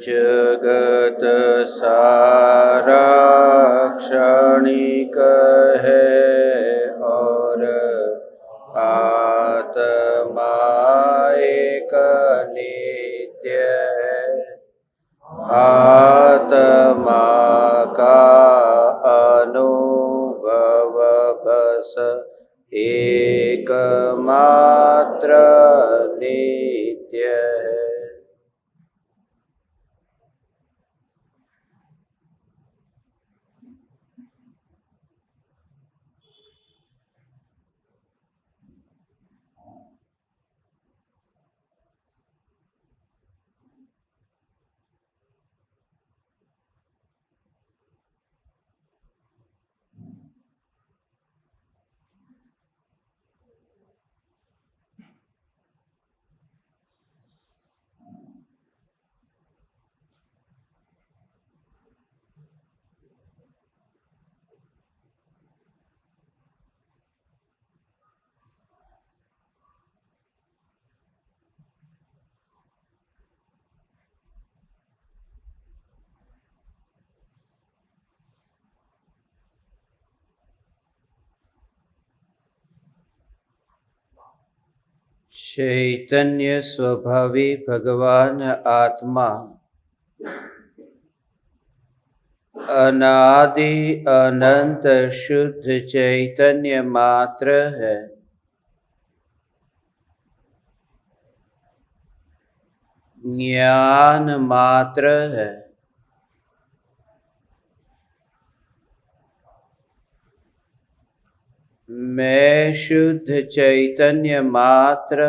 जगत सारा क्षणिक है और आत्मा एक नित्य है। आत्मा का अनुभव बस एकमात्र नित्य है। चैतन्य स्वभावी भगवान आत्मा अनादि अनंत शुद्ध चैतन्य मात्र है। ज्ञान मात्र है। मैं शुद्ध चैतन्य मात्र,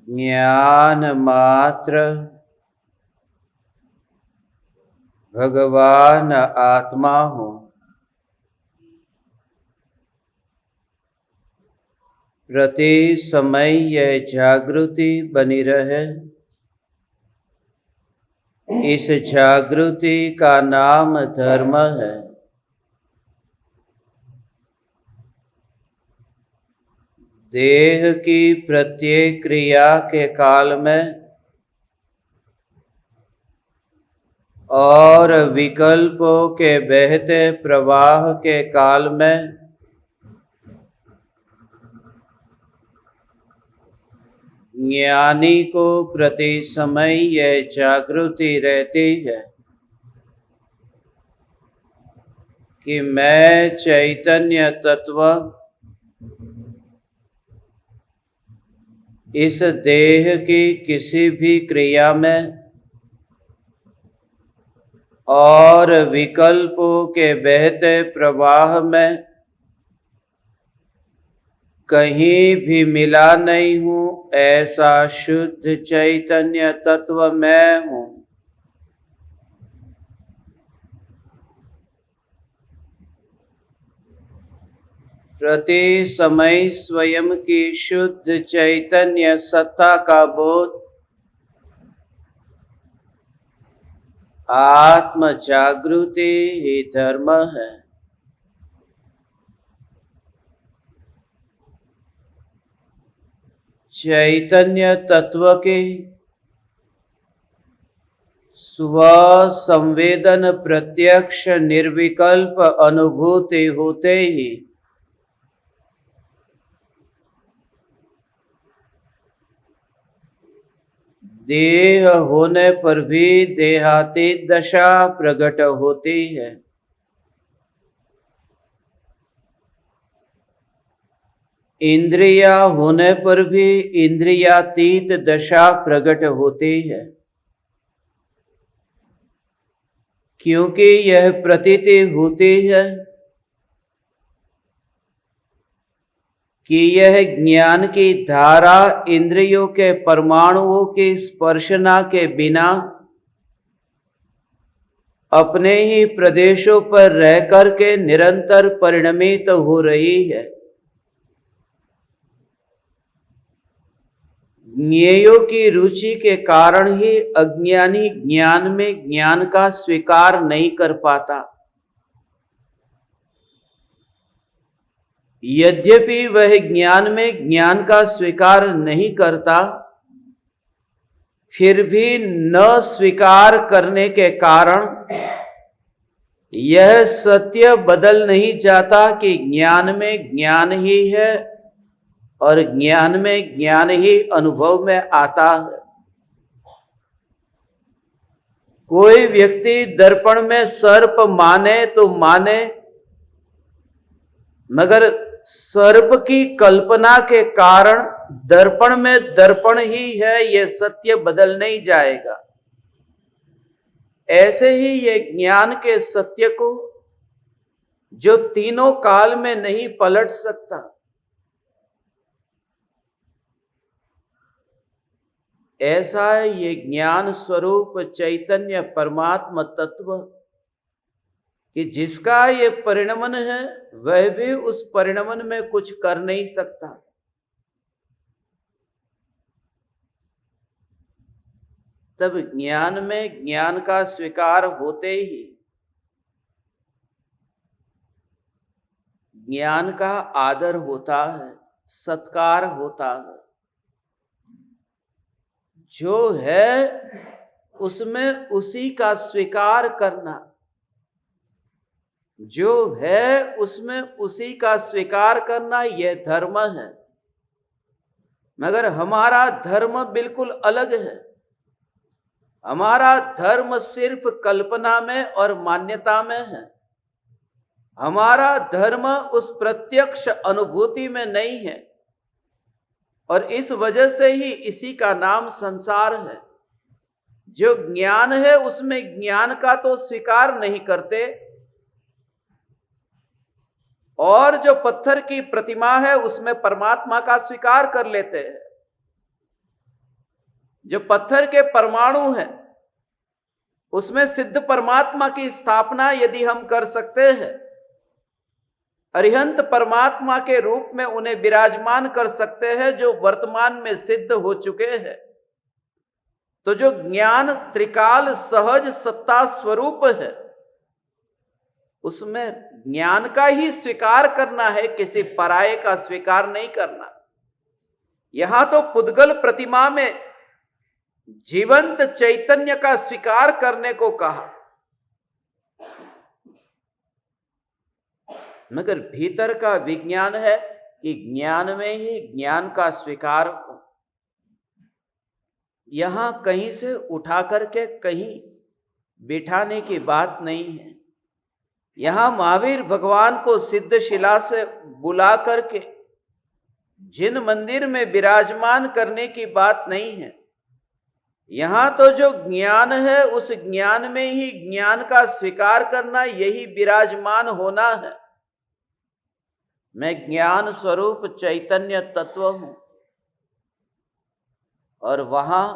ज्ञान मात्र, भगवान आत्मा हूँ। प्रति समय यह जागृति बनी रहे। इस जागृति का नाम धर्म है। देह की प्रत्येक क्रिया के काल में और विकल्पों के बहते प्रवाह के काल में ज्ञानी को प्रति समय यह जागृति रहती है कि मैं चैतन्य तत्व इस देह की किसी भी क्रिया में और विकल्पों के बहते प्रवाह में कहीं भी मिला नहीं हूँ। ऐसा शुद्ध चैतन्य तत्व मैं हूँ। प्रति समय स्वयं की शुद्ध चैतन्य सत्ता का बोध आत्म जागृति ही धर्म है। चैतन्य तत्व की स्व संवेदन प्रत्यक्ष निर्विकल्प अनुभूति होते ही देह होने पर भी देहातीत दशा प्रकट होती है। इंद्रिया होने पर भी इंद्रियातीत दशा प्रकट होती है। क्योंकि यह प्रतीति होती है कि यह ज्ञान की धारा इंद्रियों के परमाणुओं की स्पर्शना के बिना अपने ही प्रदेशों पर रह करके निरंतर परिणमित हो रही है। ज्ञेयों की रुचि के कारण ही अज्ञानी ज्ञान में ज्ञान का स्वीकार नहीं कर पाता। यद्यपि वह ज्ञान में ज्ञान का स्वीकार नहीं करता, फिर भी न स्वीकार करने के कारण यह सत्य बदल नहीं जाता कि ज्ञान में ज्ञान ही है और ज्ञान में ज्ञान ही अनुभव में आता है। कोई व्यक्ति दर्पण में सर्प माने तो माने, मगर सर्प की कल्पना के कारण दर्पण में दर्पण ही है, यह सत्य बदल नहीं जाएगा। ऐसे ही ये ज्ञान के सत्य को जो तीनों काल में नहीं पलट सकता, ऐसा है ये ज्ञान स्वरूप चैतन्य परमात्मा तत्व कि जिसका ये परिणमन है वह भी उस परिणमन में कुछ कर नहीं सकता। तब ज्ञान में ज्ञान का स्वीकार होते ही ज्ञान का आदर होता है, सत्कार होता है। जो है उसमें उसी का स्वीकार करना, जो है उसमें उसी का स्वीकार करना, यह धर्म है। मगर हमारा धर्म बिल्कुल अलग है। हमारा धर्म सिर्फ कल्पना में और मान्यता में है। हमारा धर्म उस प्रत्यक्ष अनुभूति में नहीं है और इस वजह से ही इसी का नाम संसार है। जो ज्ञान है उसमें ज्ञान का तो स्वीकार नहीं करते और जो पत्थर की प्रतिमा है उसमें परमात्मा का स्वीकार कर लेते हैं। जो पत्थर के परमाणु हैं उसमें सिद्ध परमात्मा की स्थापना यदि हम कर सकते हैं, अरिहंत परमात्मा के रूप में उन्हें विराजमान कर सकते हैं जो वर्तमान में सिद्ध हो चुके हैं, तो जो ज्ञान त्रिकाल सहज सत्ता स्वरूप है उसमें ज्ञान का ही स्वीकार करना है, किसी पराये का स्वीकार नहीं करना। यहां तो पुद्गल प्रतिमा में जीवंत चैतन्य का स्वीकार करने को कहा, मगर भीतर का विज्ञान है कि ज्ञान में ही ज्ञान का स्वीकार हो। यहां कहीं से उठा करके कहीं बिठाने की बात नहीं है। यहां महावीर भगवान को सिद्ध शिला से बुला करके जिन मंदिर में विराजमान करने की बात नहीं है। यहां तो जो ज्ञान है उस ज्ञान में ही ज्ञान का स्वीकार करना, यही विराजमान होना है। मैं ज्ञान स्वरूप चैतन्य तत्व हूं और वहां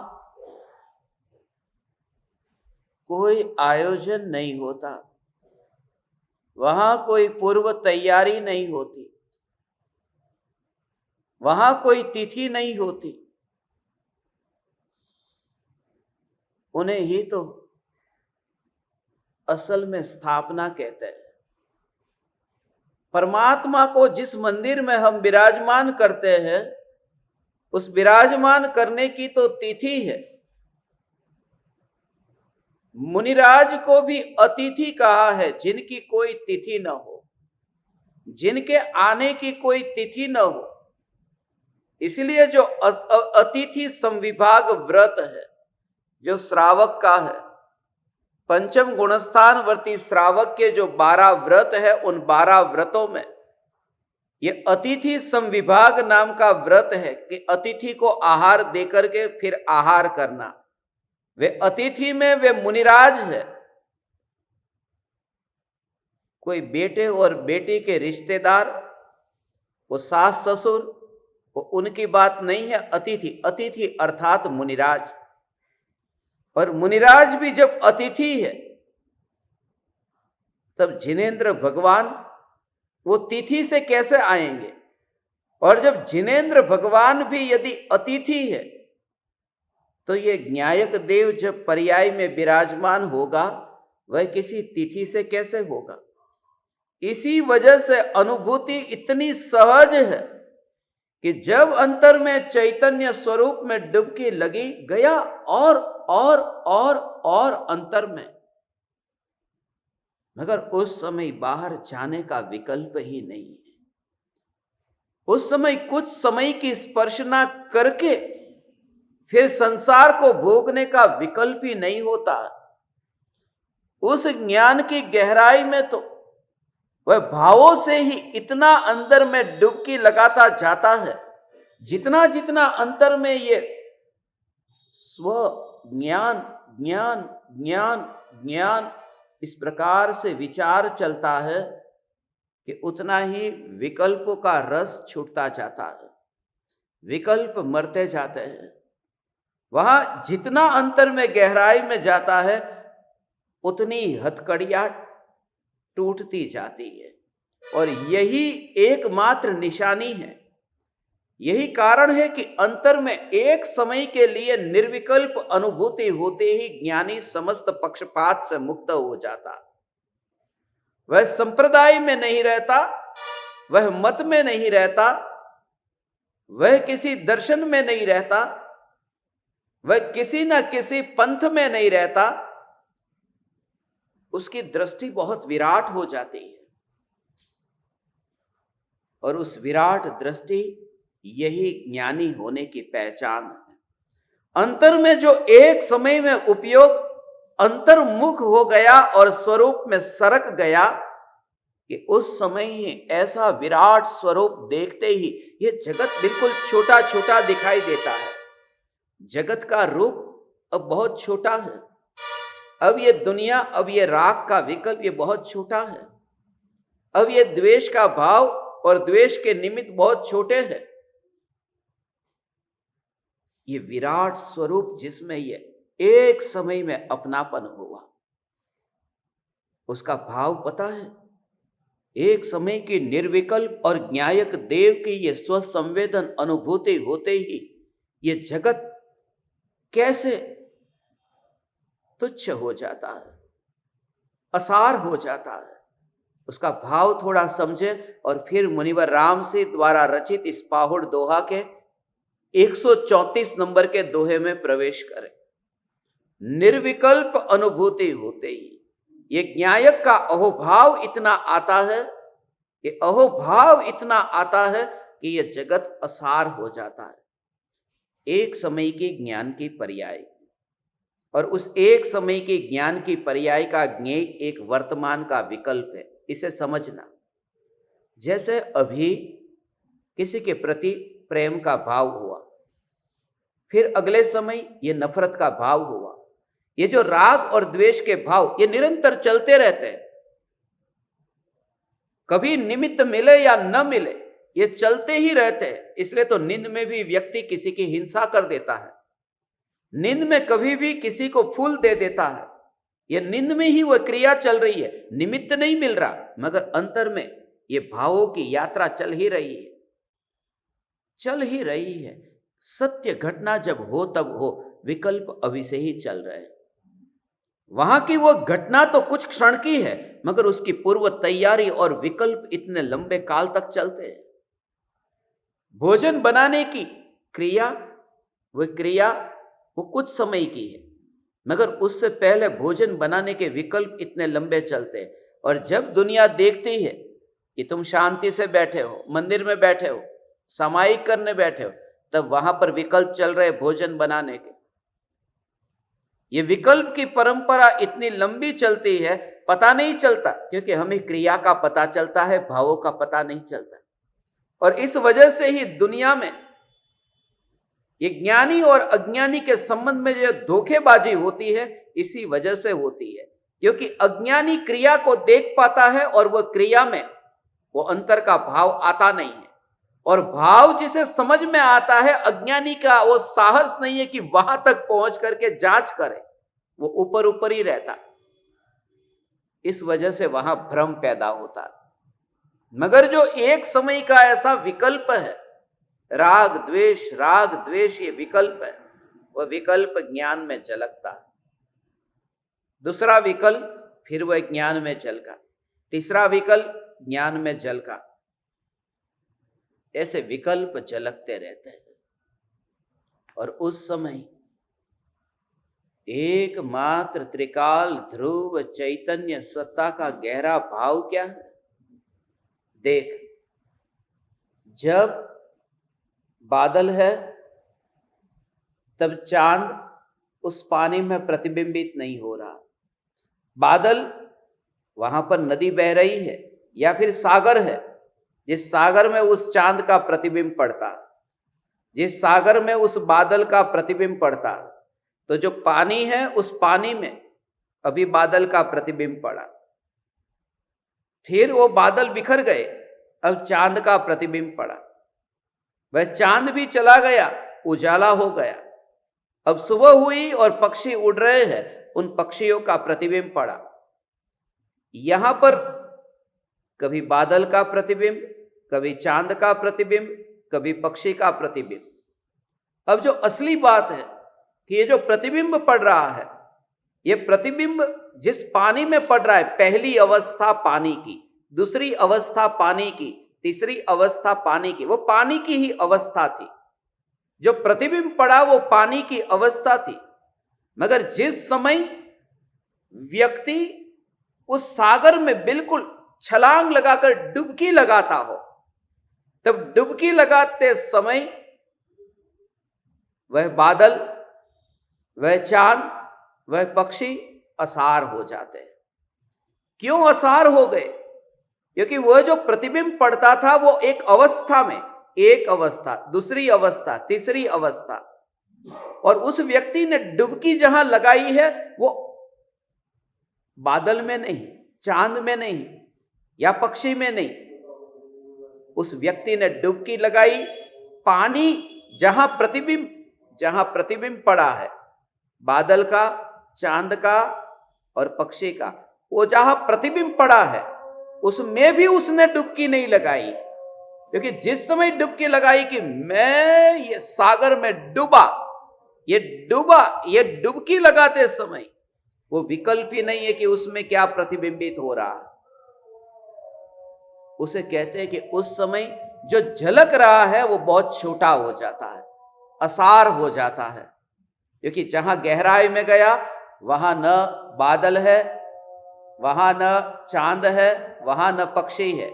कोई आयोजन नहीं होता, वहां कोई पूर्व तैयारी नहीं होती, वहां कोई तिथि नहीं होती। उन्हें ही तो असल में स्थापना कहते हैं। परमात्मा को जिस मंदिर में हम विराजमान करते हैं उस विराजमान करने की तो तिथि है। मुनिराज को भी अतिथि कहा है जिनकी कोई तिथि न हो, जिनके आने की कोई तिथि न हो। इसलिए जो अतिथि संविभाग व्रत है जो श्रावक का है, पंचम गुणस्थान वर्ती श्रावक के जो 12 व्रत है, उन 12 व्रतों में ये अतिथि संविभाग नाम का व्रत है कि अतिथि को आहार देकर के फिर आहार करना। वे अतिथि में वे मुनिराज है। कोई बेटे और बेटी के रिश्तेदार, वो सास ससुर, वो उनकी बात नहीं है। अतिथि, अतिथि अर्थात मुनिराज। और मुनिराज भी जब अतिथि है तब जिनेंद्र भगवान वो तिथि से कैसे आएंगे? और जब जिनेंद्र भगवान भी यदि अतिथि है तो ये ज्ञायक देव जब पर्याय में विराजमान होगा वह किसी तिथि से कैसे होगा? इसी वजह से अनुभूति इतनी सहज है कि जब अंतर में चैतन्य स्वरूप में डुबकी लगी, गया और अंतर में, मगर उस समय बाहर जाने का विकल्प ही नहीं है। उस समय कुछ समय की स्पर्शना करके फिर संसार को भोगने का विकल्प ही नहीं होता। उस ज्ञान की गहराई में तो वह भावों से ही इतना अंदर में डुबकी लगाता जाता है, जितना जितना अंतर में ये स्व ज्ञान ज्ञान ज्ञान ज्ञान इस प्रकार से विचार चलता है कि उतना ही विकल्पों का रस छूटता जाता है, विकल्प मरते जाते हैं। वहां जितना अंतर में गहराई में जाता है, उतनी हथकड़ियां टूटती जाती है। और यही एकमात्र निशानी है, यही कारण है कि अंतर में एक समय के लिए निर्विकल्प अनुभूति होते ही ज्ञानी समस्त पक्षपात से मुक्त हो जाता। वह संप्रदाय में नहीं रहता, वह मत में नहीं रहता, वह किसी दर्शन में नहीं रहता, वह किसी न किसी पंथ में नहीं रहता। उसकी दृष्टि बहुत विराट हो जाती है, और उस विराट दृष्टि यही ज्ञानी होने की पहचान है। अंतर में जो एक समय में उपयोग अंतर्मुख हो गया और स्वरूप में सरक गया, कि उस समय ही ऐसा विराट स्वरूप देखते ही ये जगत बिल्कुल छोटा छोटा दिखाई देता है। जगत का रूप अब बहुत छोटा है, अब ये दुनिया, अब ये राग का विकल्प ये बहुत छोटा है, अब ये द्वेष का भाव और द्वेष के निमित्त बहुत छोटे हैं। ये विराट स्वरूप जिसमें ये एक समय में अपनापन हुआ, उसका भाव पता है। एक समय की निर्विकल्प और न्यायक देव की ये स्वसंवेदन अनुभूति होते ही ये जगत कैसे तुच्छ हो जाता है, असार हो जाता है। उसका भाव थोड़ा समझे और फिर मुनिवर राम से द्वारा रचित इस पाहुड़ दोहा के 134 नंबर के दोहे में प्रवेश करें। निर्विकल्प अनुभूति होते ही ये न्यायक का अहोभाव इतना आता है, कि अहोभाव इतना आता है कि ये जगत असार हो जाता है। एक समय के ज्ञान की पर्याय, और उस एक समय के ज्ञान की पर्याय का ज्ञेय एक वर्तमान का विकल्प है। इसे समझना, जैसे अभी किसी के प्रति प्रेम का भाव हुआ, फिर अगले समय ये नफरत का भाव हुआ। ये जो राग और द्वेष के भाव ये निरंतर चलते रहते हैं, कभी निमित्त मिले या न मिले ये चलते ही रहते हैं। इसलिए तो नींद में भी व्यक्ति किसी की हिंसा कर देता है, नींद में कभी भी किसी को फूल दे देता है। ये नींद में ही वह क्रिया चल रही है, निमित्त नहीं मिल रहा, मगर अंतर में ये भावों की यात्रा चल ही रही है, चल ही रही है। सत्य घटना जब हो तब हो, विकल्प अभी से ही चल रहे हैं। वहां की वो घटना तो कुछ क्षण की है, मगर उसकी पूर्व तैयारी और विकल्प इतने लंबे काल तक चलते हैं। भोजन बनाने की क्रिया, वह क्रिया वो कुछ समय की है, मगर उससे पहले भोजन बनाने के विकल्प इतने लंबे चलते हैं। और जब दुनिया देखती है कि तुम शांति से बैठे हो, मंदिर में बैठे हो, सामायिक करने बैठे हो, तब वहां पर विकल्प चल रहे भोजन बनाने के। ये विकल्प की परंपरा इतनी लंबी चलती है, पता नहीं चलता, क्योंकि हमें क्रिया का पता चलता है, भावों का पता नहीं चलता। और इस वजह से ही दुनिया में ये ज्ञानी और अज्ञानी के संबंध में जो धोखेबाजी होती है, इसी वजह से होती है। क्योंकि अज्ञानी क्रिया को देख पाता है और वह क्रिया में वो अंतर का भाव आता नहीं है, और भाव जिसे समझ में आता है, अज्ञानी का वो साहस नहीं है कि वहां तक पहुंच करके जांच करे, वो ऊपर ऊपर ही रहता। इस वजह से वहां भ्रम पैदा होता। मगर जो एक समय का ऐसा विकल्प है, राग द्वेष ये विकल्प है, वह विकल्प ज्ञान में झलकता है। दूसरा विकल्प फिर वह ज्ञान में झलका, तीसरा विकल्प ज्ञान में झलका। ऐसे विकल्प झलकते रहते हैं। और उस समय एकमात्र त्रिकाल ध्रुव चैतन्य सत्ता का गहरा भाव क्या है? देख, जब बादल है तब चांद उस पानी में प्रतिबिंबित नहीं हो रहा। बादल, वहां पर नदी बह रही है या फिर सागर है, जिस सागर में उस चांद का प्रतिबिंब पड़ता, जिस सागर में उस बादल का प्रतिबिंब पड़ता, तो जो पानी है उस पानी में अभी बादल का प्रतिबिंब पड़ा, फिर वो बादल बिखर गए, अब चांद का प्रतिबिंब पड़ा, वह चांद भी चला गया, उजाला हो गया। अब सुबह हुई और पक्षी उड़ रहे हैं, उन पक्षियों का प्रतिबिंब पड़ा। यहां पर कभी बादल का प्रतिबिंब, कभी चांद का प्रतिबिंब, कभी पक्षी का प्रतिबिंब। अब जो असली बात है कि ये जो प्रतिबिंब पड़ रहा है, ये प्रतिबिंब जिस पानी में पड़ रहा है, पहली अवस्था पानी की, दूसरी अवस्था पानी की, तीसरी अवस्था पानी की, वो पानी की ही अवस्था थी। जो प्रतिबिंब पड़ा वो पानी की अवस्था थी। मगर जिस समय व्यक्ति उस सागर में बिल्कुल छलांग लगाकर डुबकी लगाता हो, तब डुबकी लगाते समय वह बादल, वह चांद, वह पक्षी असार हो जाते हैं। क्यों असार हो गए? क्योंकि वह जो प्रतिबिंब पड़ता था वो एक अवस्था में, एक अवस्था, दूसरी अवस्था, तीसरी अवस्था, और उस व्यक्ति ने डुबकी जहां लगाई है वो बादल में नहीं, चांद में नहीं, या पक्षी में नहीं, उस व्यक्ति ने डुबकी लगाई पानी जहां प्रतिबिंब पड़ा है, बादल का, चांद का और पक्षी का, वो जहां प्रतिबिंब पड़ा है उसमें भी उसने डुबकी नहीं लगाई। क्योंकि जिस समय डुबकी लगाई कि मैं ये सागर में डूबा, ये डुबकी लगाते समय वो विकल्प ही नहीं है कि उसमें क्या प्रतिबिंबित हो रहा है। उसे कहते हैं कि उस समय जो झलक रहा है वो बहुत छोटा हो जाता है, असार हो जाता है। क्योंकि जहां गहराई में गया वहां न बादल है, वहां न चांद है, वहां न पक्षी है।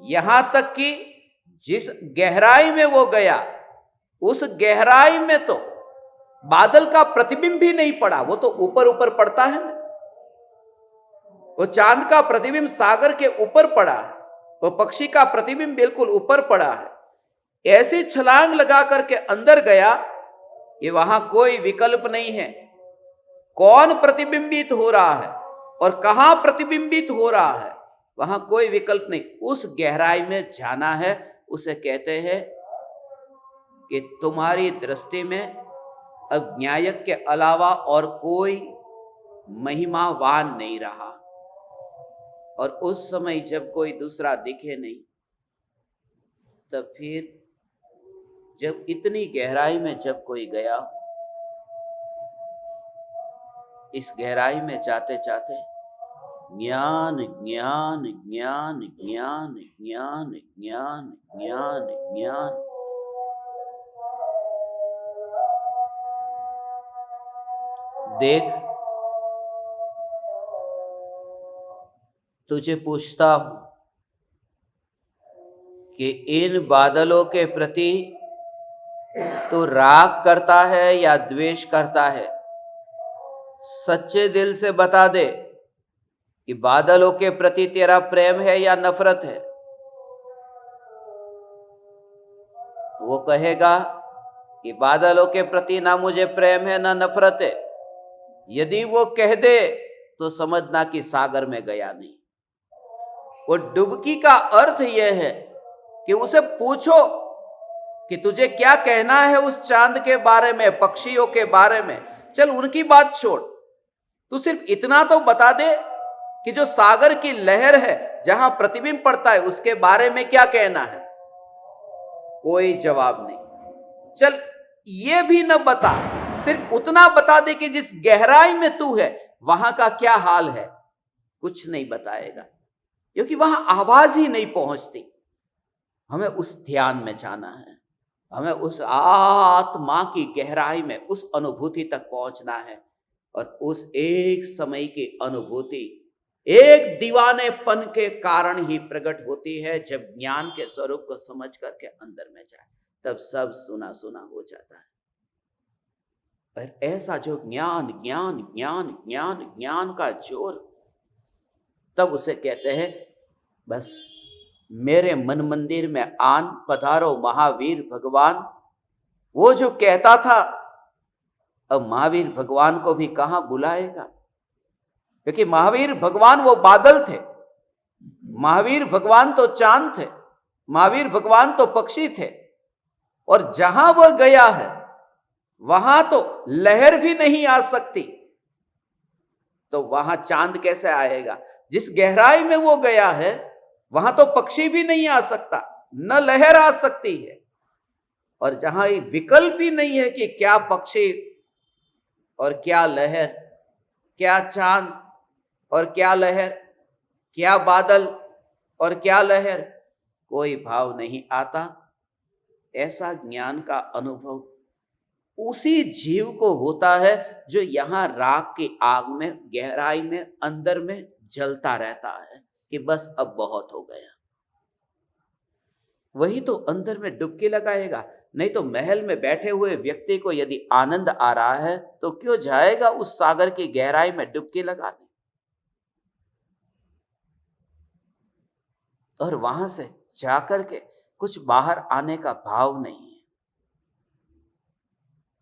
यहां तक कि जिस गहराई में वो गया, उस गहराई में तो बादल का प्रतिबिंब भी नहीं पड़ा, वो तो ऊपर ऊपर पड़ता है ना। वो चांद का प्रतिबिंब सागर के ऊपर पड़ा है, वो पक्षी का प्रतिबिंब बिल्कुल ऊपर पड़ा है। ऐसी छलांग लगा करके अंदर गया कि वहां कोई विकल्प नहीं है। कौन प्रतिबिंबित हो रहा है और कहां प्रतिबिंबित हो रहा है, वहां कोई विकल्प नहीं। उस गहराई में जाना है। उसे कहते हैं कि तुम्हारी दृष्टि में अब न्यायक के अलावा और कोई महिमावान नहीं रहा। और उस समय जब कोई दूसरा दिखे नहीं, तब फिर जब इतनी गहराई में जब कोई गया, इस गहराई में जाते जाते ज्ञान ज्ञान ज्ञान ज्ञान ज्ञान ज्ञान ज्ञान ज्ञान, देख तुझे पूछता हूं कि इन बादलों के प्रति तो राग करता है या द्वेष करता है? सच्चे दिल से बता दे कि बादलों के प्रति तेरा प्रेम है या नफरत है। वो कहेगा कि बादलों के प्रति ना मुझे प्रेम है ना नफरत है। यदि वो कह दे तो समझना कि सागर में गया नहीं। वो डुबकी का अर्थ यह है कि उसे पूछो कि तुझे क्या कहना है उस चांद के बारे में, पक्षियों के बारे में। चल उनकी बात छोड़, तू सिर्फ इतना तो बता दे कि जो सागर की लहर है, जहां प्रतिबिंब पड़ता है, उसके बारे में क्या कहना है। कोई जवाब नहीं। चल ये भी न बता, सिर्फ उतना बता दे कि जिस गहराई में तू है वहां का क्या हाल है। कुछ नहीं बताएगा, क्योंकि वहां आवाज ही नहीं पहुंचती। हमें उस ध्यान में जाना है, हमें उस आत्मा की गहराई में उस अनुभूति तक पहुंचना है। और उस एक समय की अनुभूति एक दीवानेपन के कारण ही प्रकट होती है। जब ज्ञान के स्वरूप को समझ करके अंदर में जाए तब सब सुना सुना हो जाता है। पर ऐसा जो ज्ञान ज्ञान ज्ञान ज्ञान ज्ञान का जोर, तब उसे कहते हैं बस मेरे मन मंदिर में आन पधारो महावीर भगवान। वो जो कहता था, अब महावीर भगवान को भी कहां बुलाएगा, क्योंकि महावीर भगवान वो बादल थे, महावीर भगवान तो चांद थे, महावीर भगवान तो पक्षी थे। और जहां वह गया है वहां तो लहर भी नहीं आ सकती, तो वहां चांद कैसे आएगा? जिस गहराई में वो गया है वहां तो पक्षी भी नहीं आ सकता, न लहर आ सकती है। और जहां विकल्प ही नहीं है कि क्या पक्षी और क्या लहर, क्या चांद और क्या लहर, क्या बादल और क्या लहर, कोई भाव नहीं आता। ऐसा ज्ञान का अनुभव उसी जीव को होता है जो यहां राख की आग में गहराई में अंदर में जलता रहता है कि बस अब बहुत हो गया। वही तो अंदर में डुबकी लगाएगा। नहीं तो महल में बैठे हुए व्यक्ति को यदि आनंद आ रहा है तो क्यों जाएगा उस सागर की गहराई में डुबकी लगाने? और वहां से जाकर के कुछ बाहर आने का भाव नहीं है।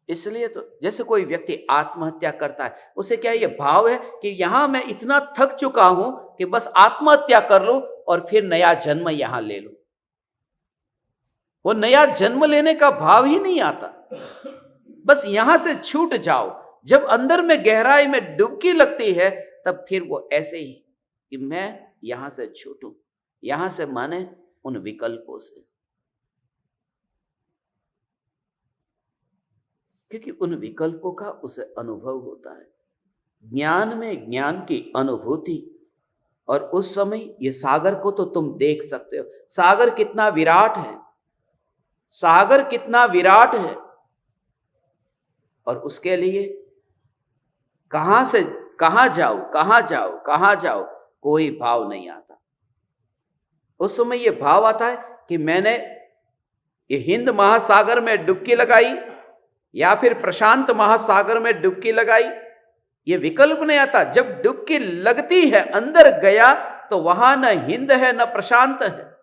इसलिए तो जैसे कोई व्यक्ति आत्महत्या करता है, उसे क्या ये भाव है कि यहां मैं इतना थक चुका हूं कि बस आत्महत्या कर लो और फिर नया जन्म यहां ले लो? वो नया जन्म लेने का भाव ही नहीं आता। बस यहां से छूट जाओ। जब अंदर में गहराई में डुबकी लगती है तब फिर वो ऐसे ही कि मैं यहां से छूटूं, यहां से माने उन विकल्पों से, क्योंकि उन विकल्पों का उसे अनुभव होता है। ज्ञान में ज्ञान की अनुभूति। और उस समय ये सागर को तो तुम देख सकते हो, सागर कितना विराट है, सागर कितना विराट है। और उसके लिए कहां से कहां जाओ, कहां जाओ, कहां जाओ, कोई भाव नहीं आता। उस समय ये भाव आता है कि मैंने ये हिंद महासागर में डुबकी लगाई या फिर प्रशांत महासागर में डुबकी लगाई, ये विकल्प नहीं आता। जब डुबकी लगती है, अंदर गया, तो वहां न हिंद है न प्रशांत है,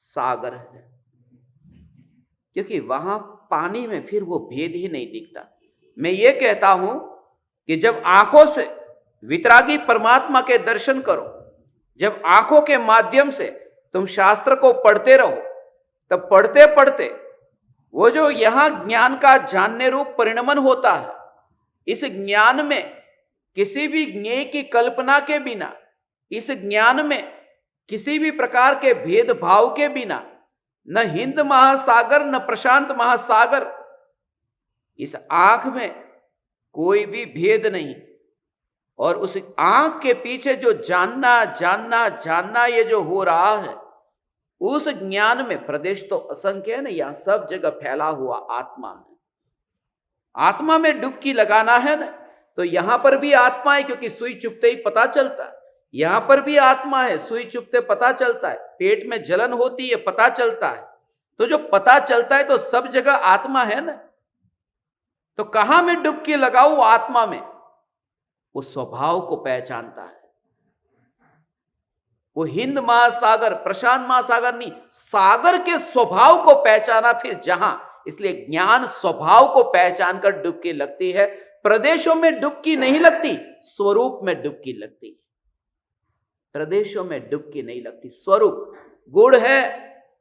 सागर है। क्योंकि वहां पानी में फिर वो भेद ही नहीं दिखता। मैं ये कहता हूं कि जब आंखों से वितरागी परमात्मा के दर्शन करो, जब आंखों के माध्यम से तुम शास्त्र को पढ़ते रहो, तब पढ़ते पढ़ते वो जो यहां ज्ञान का जानने रूप परिणमन होता है, इस ज्ञान में किसी भी ज्ञेय की कल्पना के बिना, इस ज्ञान में किसी भी प्रकार के भेदभाव के बिना, न हिंद महासागर न प्रशांत महासागर, इस आंख में कोई भी भेद नहीं। और उस आंख के पीछे जो जानना जानना जानना ये जो हो रहा है, उस ज्ञान में प्रदेश तो असंख्य है ना, यहां सब जगह फैला हुआ आत्मा है। आत्मा में डुबकी लगाना है ना, तो यहां पर भी आत्मा है, क्योंकि सुई चुभते ही पता चलता है। यहां पर भी आत्मा है, सुई चुभते पता चलता है। पेट में जलन होती है, पता चलता है। तो जो पता चलता है तो सब जगह आत्मा है ना। तो कहां में डुबकी लगाऊं? आत्मा में। वो स्वभाव को पहचानता है। वो हिंद महासागर प्रशांत महासागर नहीं, सागर के स्वभाव को पहचाना फिर जहां। इसलिए ज्ञान स्वभाव को पहचान कर डुबकी लगती है। प्रदेशों में डुबकी नहीं लगती, स्वरूप में डुबकी लगती है। प्रदेशों में डुबकी नहीं लगती, स्वरूप। गुड़ है,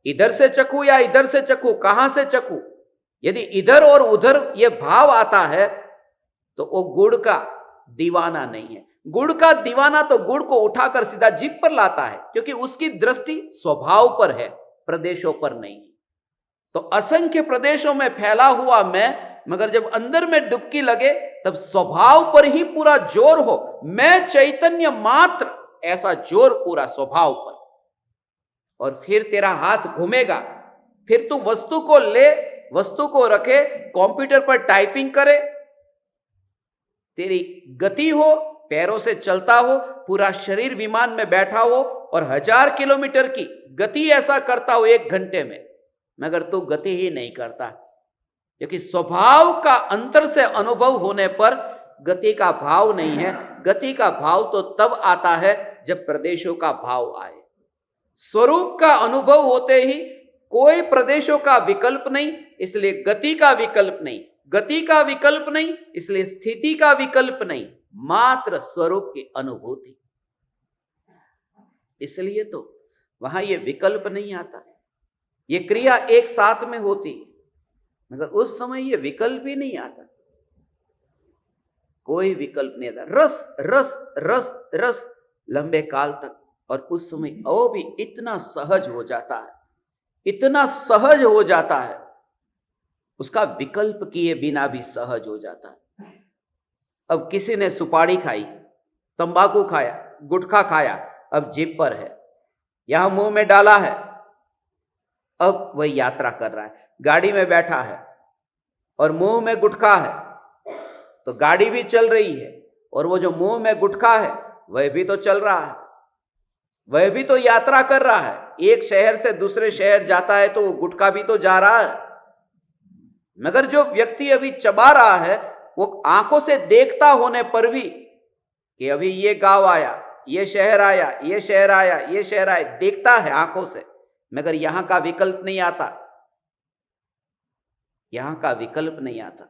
इधर से चखू या इधर से चखू, कहां से चखू? यदि इधर और उधर यह भाव आता है तो वो गुड़ का दीवाना नहीं है। गुड़ का दीवाना तो गुड़ को उठाकर सीधा जीभ पर लाता है, क्योंकि उसकी दृष्टि स्वभाव पर है, प्रदेशों पर नहीं। तो असंख्य प्रदेशों में फैला हुआ मैं, मगर जब अंदर में डुबकी लगे तब स्वभाव पर ही पूरा जोर हो। मैं चैतन्य मात्र, ऐसा जोर पूरा स्वभाव पर। और फिर तेरा हाथ घूमेगा, फिर तू वस्तु को ले, वस्तु को रखे, कंप्यूटर पर टाइपिंग करे, तेरी गति हो, पैरों से चलता हो, पूरा शरीर विमान में बैठा हो और 1000 किलोमीटर की गति ऐसा करता हो 1 घंटे में, मगर तू गति ही नहीं करता, क्योंकि स्वभाव का अंतर से अनुभव होने पर गति का भाव नहीं है। गति का भाव तो तब आता है जब प्रदेशों का भाव आए। स्वरूप का अनुभव होते ही कोई प्रदेशों का विकल्प नहीं, इसलिए गति का विकल्प नहीं, गति का विकल्प नहीं, इसलिए स्थिति का विकल्प नहीं, मात्र स्वरूप की अनुभूति। इसलिए तो वहां ये विकल्प नहीं आता, ये क्रिया एक साथ में होती है, मगर उस समय ये विकल्प ही नहीं आता, कोई विकल्प नहीं आता। रस रस रस रस लंबे काल तक, और उस समय वो भी इतना सहज हो जाता है, इतना सहज हो जाता है, उसका विकल्प किए बिना भी सहज हो जाता है। अब किसी ने सुपारी खाई, तंबाकू खाया, गुटखा खाया, अब जीभ पर है, यहां मुंह में डाला है, अब वह यात्रा कर रहा है। गाड़ी में बैठा है और मुंह में गुटखा है, तो गाड़ी भी चल रही है, और वो जो मुंह में गुटखा है वह भी तो चल रहा है, वह भी तो यात्रा कर रहा है। एक शहर से दूसरे शहर जाता है तो वो गुटखा भी तो जा रहा है, मगर जो व्यक्ति अभी चबा रहा है वो आंखों से देखता होने पर भी कि अभी ये गांव आया, ये शहर आया, ये शहर आया, ये शहर आया, देखता है आंखों से, मगर यहां का विकल्प नहीं आता, यहां का विकल्प नहीं आता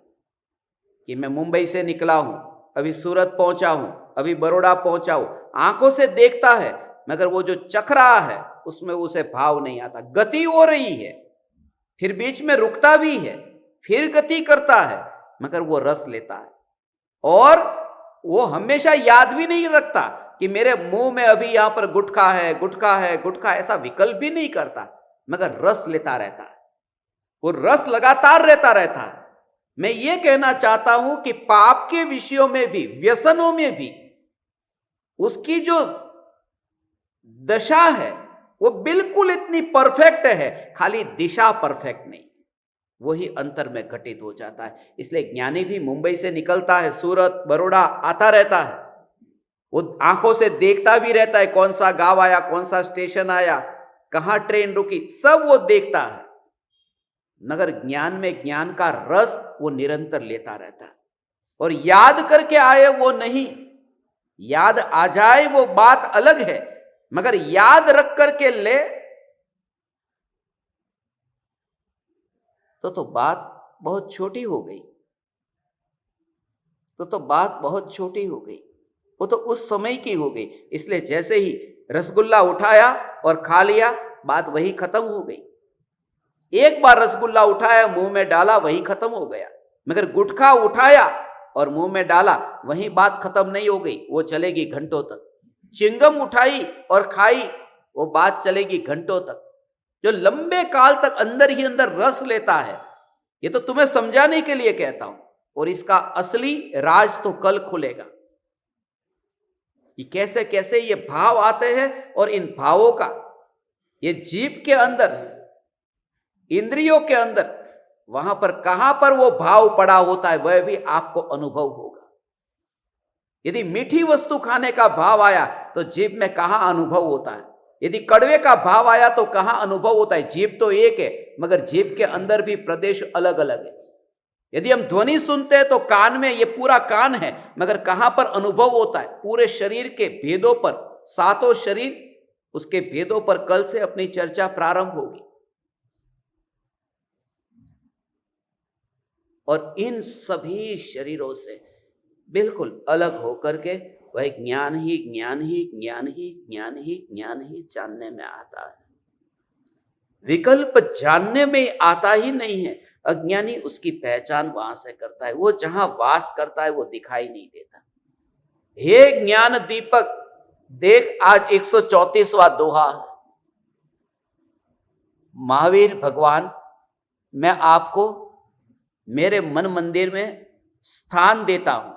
कि मैं मुंबई से निकला हूं, अभी सूरत पहुंचा हूं, अभी बड़ौदा पहुंचा हूं। आंखों से देखता है, मगर वो जो चख रहा है उसमें उसे भाव नहीं आता। गति हो रही है, फिर बीच में रुकता भी है, फिर गति करता है, मगर वो रस लेता है, और वो हमेशा याद भी नहीं रखता कि मेरे मुंह में अभी यहां पर गुटखा है, गुटखा है, गुटखा, ऐसा विकल्प भी नहीं करता, मगर रस लेता रहता है, वो रस लगातार रहता है। मैं ये कहना चाहता हूं कि पाप के विषयों में भी, व्यसनों में भी, उसकी जो दशा है वो बिल्कुल इतनी परफेक्ट है, खाली दिशा परफेक्ट नहीं, वही अंतर में घटित हो जाता है। इसलिए ज्ञानी भी मुंबई से निकलता है, सूरत, बड़ौदा आता रहता है, वो आंखों से देखता भी रहता है, कौन सा गांव आया, कौन सा स्टेशन आया, कहां ट्रेन रुकी, सब वो देखता है, मगर ज्ञान में ज्ञान का रस वो निरंतर लेता रहता है। और याद करके आए वो नहीं, याद आ जाए वो बात अलग है, मगर याद रख करके ले तो बात बहुत छोटी हो गई, तो बात बहुत छोटी हो गई, वो तो उस समय की हो गई। इसलिए जैसे ही रसगुल्ला उठाया और खा लिया, बात वही खत्म हो गई। एक बार रसगुल्ला उठाया, मुंह में डाला, वही खत्म हो गया। मगर गुटखा उठाया और मुंह में डाला, वही बात खत्म नहीं हो गई, वो चलेगी घंटों तक। चिंगम उठाई और खाई, वो बात चलेगी घंटों तक। जो लंबे काल तक अंदर ही अंदर रस लेता है, ये तो तुम्हें समझाने के लिए कहता हूं, और इसका असली राज तो कल खुलेगा कि कैसे कैसे ये भाव आते हैं, और इन भावों का ये जीव के अंदर, इंद्रियों के अंदर, वहां पर कहां पर वो भाव पड़ा होता है, वह भी आपको अनुभव होगा। यदि मीठी वस्तु खाने का भाव आया तो जीभ में कहां अनुभव होता है, यदि कड़वे का भाव आया तो कहां अनुभव होता है। जीभ तो एक है, मगर जीभ के अंदर भी प्रदेश अलग अलग है। यदि हम ध्वनि सुनते हैं तो कान में, ये पूरा कान है, मगर कहां पर अनुभव होता है, पूरे शरीर के भेदों पर, सातों शरीर, उसके भेदों पर कल से अपनी चर्चा प्रारंभ होगी। और इन सभी शरीरों से बिल्कुल अलग होकर के वह ज्ञान ही ज्ञान ही ज्ञान ही ज्ञान ही ज्ञान ही जानने में आता है। विकल्प जानने में आता ही नहीं है। अज्ञानी उसकी पहचान वहां से करता है, वो जहां वास करता है वो दिखाई नहीं देता। हे ज्ञान दीपक, देख आज 134वां दोहा है। महावीर भगवान, मैं आपको मेरे मन मंदिर में स्थान देता हूं।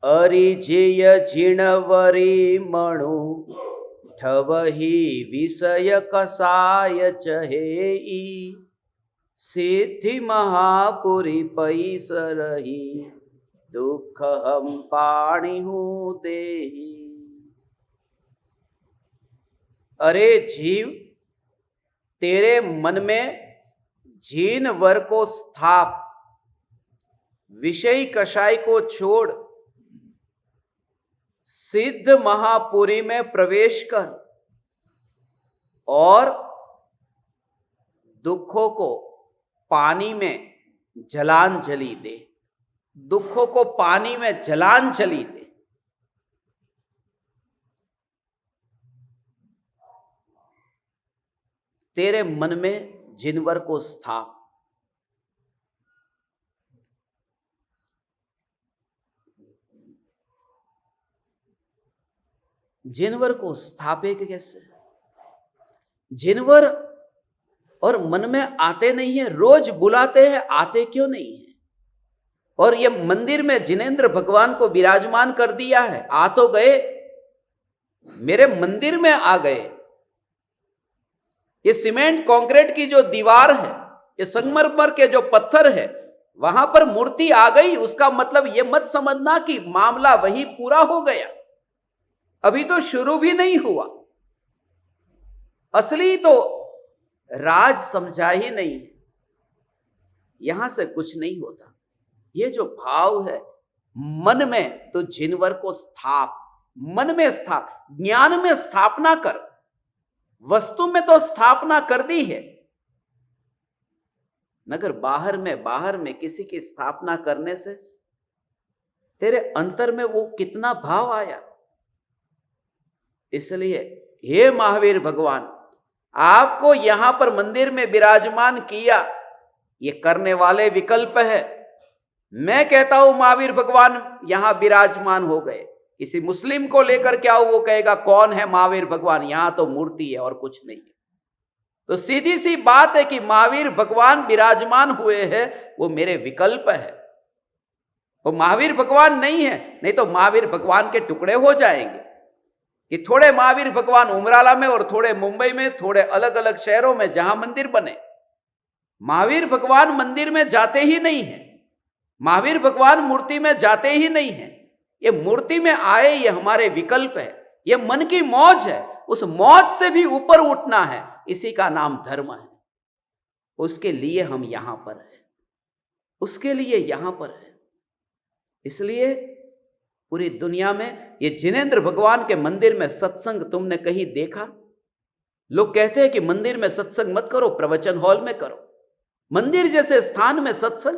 अरिजेय जिणवरी मणु ठवही विषय कसाय चहेई सिद्धि महापुरी पैसरही दुख हम पाणी हूं देही। अरे जीव, तेरे मन में जीन वर को स्थाप, विषय कषाय को छोड़ सिद्ध महापुरी में प्रवेश कर और दुखों को पानी में जलांजलि दे, दुखों को पानी में जलांजलि दे। तेरे मन में जिनवर को स्थाप। जिनवर को स्थापेगा कैसे? जिनवर और मन में आते नहीं है, रोज बुलाते हैं, आते क्यों नहीं है? और ये मंदिर में जिनेंद्र भगवान को विराजमान कर दिया है, आ तो गए, मेरे मंदिर में आ गए। ये सीमेंट कंक्रीट की जो दीवार है, ये संगमरमर के जो पत्थर है, वहां पर मूर्ति आ गई, उसका मतलब ये मत समझना कि मामला वही पूरा हो गया। अभी तो शुरू भी नहीं हुआ। असली तो राज समझा ही नहीं है, यहां से कुछ नहीं होता। ये जो भाव है मन में, तो जिनवर को स्थाप, मन में स्थाप, ज्ञान में स्थापना कर। वस्तु में तो स्थापना कर दी है, मगर बाहर में किसी की स्थापना करने से तेरे अंतर में वो कितना भाव आया। इसलिए हे महावीर भगवान, आपको यहां पर मंदिर में विराजमान किया, ये करने वाले विकल्प है। मैं कहता हूं महावीर भगवान यहां विराजमान हो गए। किसी मुस्लिम को लेकर क्या हो, वो कहेगा कौन है महावीर भगवान, यहां तो मूर्ति है और कुछ नहीं है। तो सीधी सी बात है कि महावीर भगवान विराजमान हुए हैं, वो मेरे विकल्प है। वो महावीर भगवान नहीं है, नहीं तो महावीर भगवान के टुकड़े हो जाएंगे कि थोड़े महावीर भगवान उमराला में और थोड़े मुंबई में, थोड़े अलग अलग शहरों में जहां मंदिर बने। महावीर भगवान मंदिर में जाते ही नहीं है, महावीर भगवान मूर्ति में जाते ही नहीं है। ये मूर्ति में आए, ये हमारे विकल्प है, ये मन की मौज है। उस मौज से भी ऊपर उठना है, इसी का नाम धर्म है। उसके लिए हम यहां पर हैं, उसके लिए यहां पर है। इसलिए पूरी दुनिया में ये जिनेंद्र भगवान के मंदिर में सत्संग तुमने कहीं देखा? लोग कहते हैं कि मंदिर में सत्संग मत करो, प्रवचन हॉल में करो। मंदिर जैसे स्थान में सत्संग,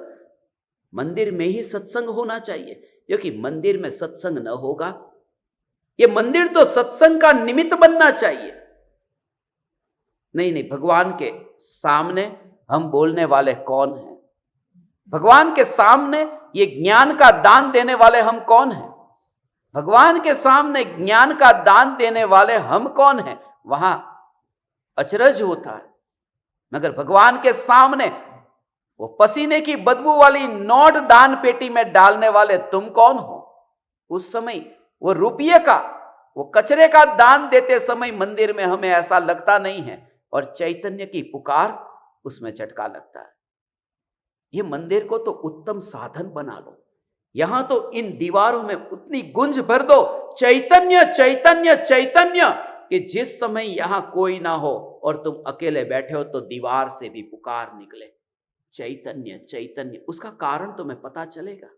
मंदिर में ही सत्संग होना चाहिए, क्योंकि मंदिर में सत्संग न होगा, ये मंदिर तो सत्संग का निमित्त बनना चाहिए। नहीं, भगवान के सामने हम बोलने वाले कौन हैं? भगवान के सामने ये ज्ञान का दान देने वाले हम कौन हैं? भगवान के सामने ज्ञान का दान देने वाले हम कौन हैं? वहां अचरज होता है। मगर भगवान के सामने वो पसीने की बदबू वाली नोट दान पेटी में डालने वाले तुम कौन हो? उस समय वो रुपये का, वो कचरे का दान देते समय मंदिर में हमें ऐसा लगता नहीं है, और चैतन्य की पुकार उसमें झटका लगता है। ये मंदिर को तो उत्तम साधन बना लो, यहां तो इन दीवारों में उतनी गुंज भर दो, चैतन्य चैतन्य चैतन्य, कि जिस समय यहां कोई ना हो और तुम अकेले बैठे हो तो दीवार से भी पुकार निकले, चैतन्य चैतन्य। उसका कारण तुम्हें पता चलेगा,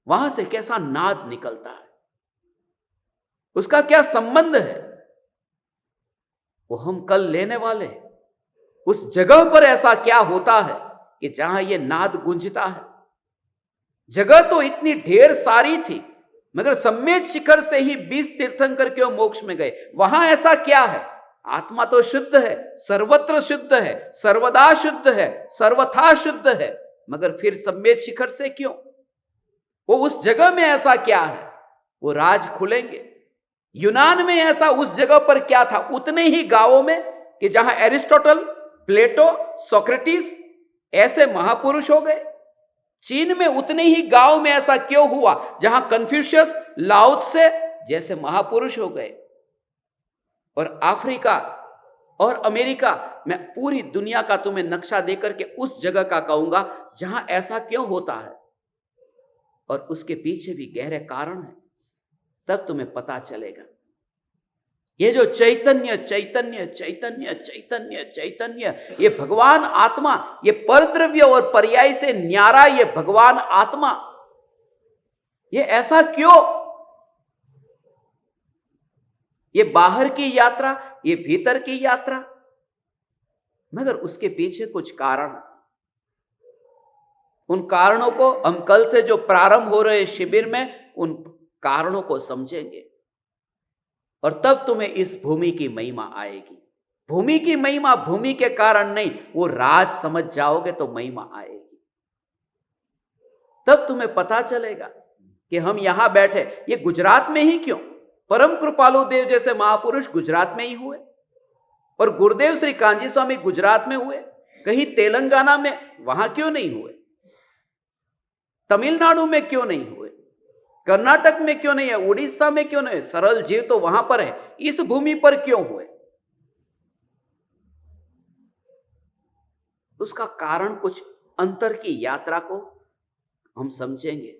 वहां से कैसा नाद निकलता है, उसका क्या संबंध है, वो हम कल लेने वाले हैं। उस जगह पर ऐसा क्या होता है कि जहां ये नाद गूंजता है। जगह तो इतनी ढेर सारी थी, मगर सम्मेद शिखर से ही 20 तीर्थंकर क्यों मोक्ष में गए? वहां ऐसा क्या है? आत्मा तो शुद्ध है, सर्वत्र शुद्ध है, सर्वदा शुद्ध है, सर्वथा शुद्ध है, मगर फिर सम्मेद शिखर से क्यों? वो उस जगह में ऐसा क्या है? वो राज खुलेंगे। यूनान में ऐसा उस जगह पर क्या था? उतने ही गांवों में कि जहां एरिस्टोटल, प्लेटो, सोक्रेटिस ऐसे महापुरुष हो गए, चीन में उतने ही गांव में ऐसा क्यों हुआ जहां कन्फ्यूशियस, लाओ त्से जैसे महापुरुष हो गए? और अफ्रीका और अमेरिका, मैं पूरी दुनिया का तुम्हें नक्शा देकर के उस जगह का कहूंगा जहां ऐसा क्यों होता है, और उसके पीछे भी गहरे कारण है। तब तुम्हें पता चलेगा ये जो चैतन्य चैतन्य चैतन्य चैतन्य चैतन्य, ये भगवान आत्मा, ये परद्रव्य और पर्याय से न्यारा ये भगवान आत्मा, ये ऐसा क्यों? ये बाहर की यात्रा, ये भीतर की यात्रा, मगर उसके पीछे कुछ कारण। उन कारणों को हम कल से जो प्रारंभ हो रहे शिविर में उन कारणों को समझेंगे, और तब तुम्हें इस भूमि की महिमा आएगी। भूमि की महिमा भूमि के कारण नहीं, वो राज समझ जाओगे तो महिमा आएगी। तब तुम्हें पता चलेगा कि हम यहां बैठे, ये गुजरात में ही क्यों? परम कृपालु देव जैसे महापुरुष गुजरात में ही हुए, और गुरुदेव श्री कांजी स्वामी गुजरात में हुए, कहीं तेलंगाना में वहां क्यों नहीं हुए? तमिलनाडु में क्यों नहीं हुए? कर्नाटक में क्यों नहीं है? उड़ीसा में क्यों नहीं है? सरल जीव तो वहां पर है, इस भूमि पर क्यों हुए? उसका कारण कुछ अंतर की यात्रा को हम समझेंगे।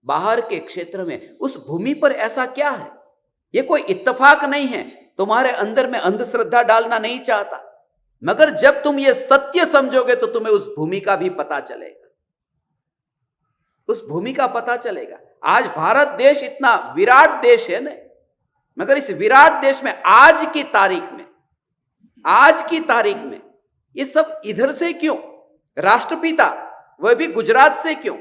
बाहर के क्षेत्र में उस भूमि पर ऐसा क्या है? ये कोई इत्तेफाक नहीं है, तुम्हारे अंदर में अंधश्रद्धा डालना नहीं चाहता, मगर जब तुम ये सत्य समझोगे तो तुम्हें उस भूमि का भी पता चलेगा, उस भूमि का पता चलेगा। आज भारत देश इतना विराट देश है ना, मगर इस विराट देश में आज की तारीख में ये सब इधर से क्यों? राष्ट्रपिता वह भी गुजरात से क्यों?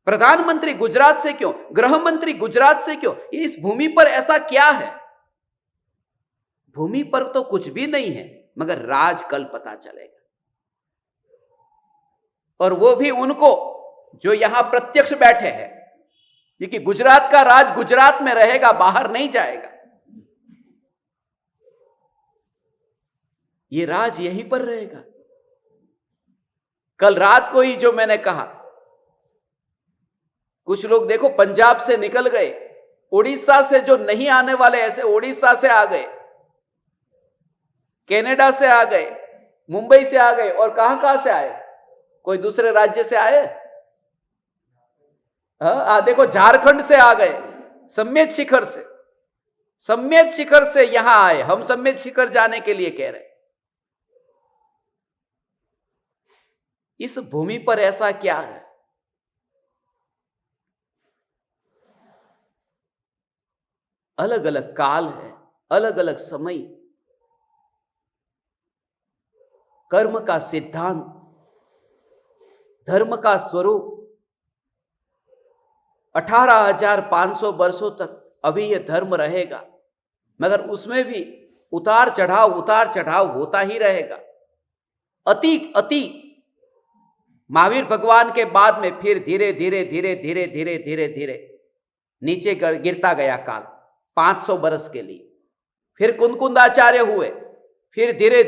प्रधानमंत्री गुजरात से क्यों? गृह मंत्री गुजरात से क्यों? ये इस भूमि पर ऐसा क्या है? भूमि पर तो कुछ भी नहीं है, मगर राज कल पता चलेगा, और वो भी उनको जो यहां प्रत्यक्ष बैठे हैं, क्योंकि गुजरात का राज गुजरात में रहेगा, बाहर नहीं जाएगा। ये राज यहीं पर रहेगा। कल रात को ही जो मैंने कहा, कुछ लोग देखो पंजाब से निकल गए, उड़ीसा से जो नहीं आने वाले ऐसे उड़ीसा से आ गए, कनाडा से आ गए, मुंबई से आ गए, और कहां से आए? कोई दूसरे राज्य से आए? देखो झारखंड से आ गए, सम्मेद शिखर से यहां आए। हम सम्मेद शिखर जाने के लिए कह रहे हैं। इस भूमि पर ऐसा क्या है? अलग अलग काल है, अलग अलग समय, कर्म का सिद्धांत, धर्म का स्वरूप। 18,500 वर्षों तक अभी यह धर्म रहेगा, मगर उसमें भी उतार चढ़ाव होता ही रहेगा। अति महावीर भगवान के बाद में फिर धीरे धीरे नीचे गिरता गया काल 500 बरस के लिए। फिर कुंदकुंदाचार्य हुए, फिर धीरे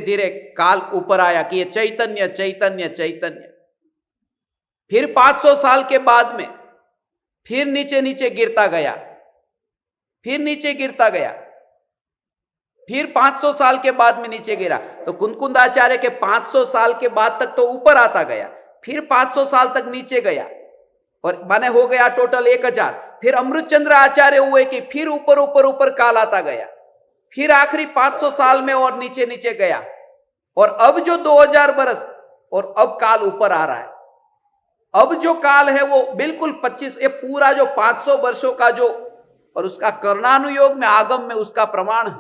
धीरे काल ऊपर आया कि ये चैतन्य चैतन्य चैतन्य। फिर 500 साल के बाद में फिर नीचे गिरता गया, फिर 500 साल के बाद में नीचे गिरा। तो कुंदकुंदाचार्य के 500 साल के बाद तक तो ऊपर आता गया, फिर 500 साल तक नीचे गया, और माने हो गया टोटल 1000। फिर अमृतचंद्र आचार्य हुए कि फिर ऊपर काल आता गया, फिर आखिरी 500 साल में और नीचे गया, और अब जो 2000 बरस, और अब काल ऊपर आ रहा है। अब जो काल है वो बिल्कुल 25, ये पूरा जो 500 वर्षों का जो, और उसका कर्णानुयोग में आगम में उसका प्रमाण है।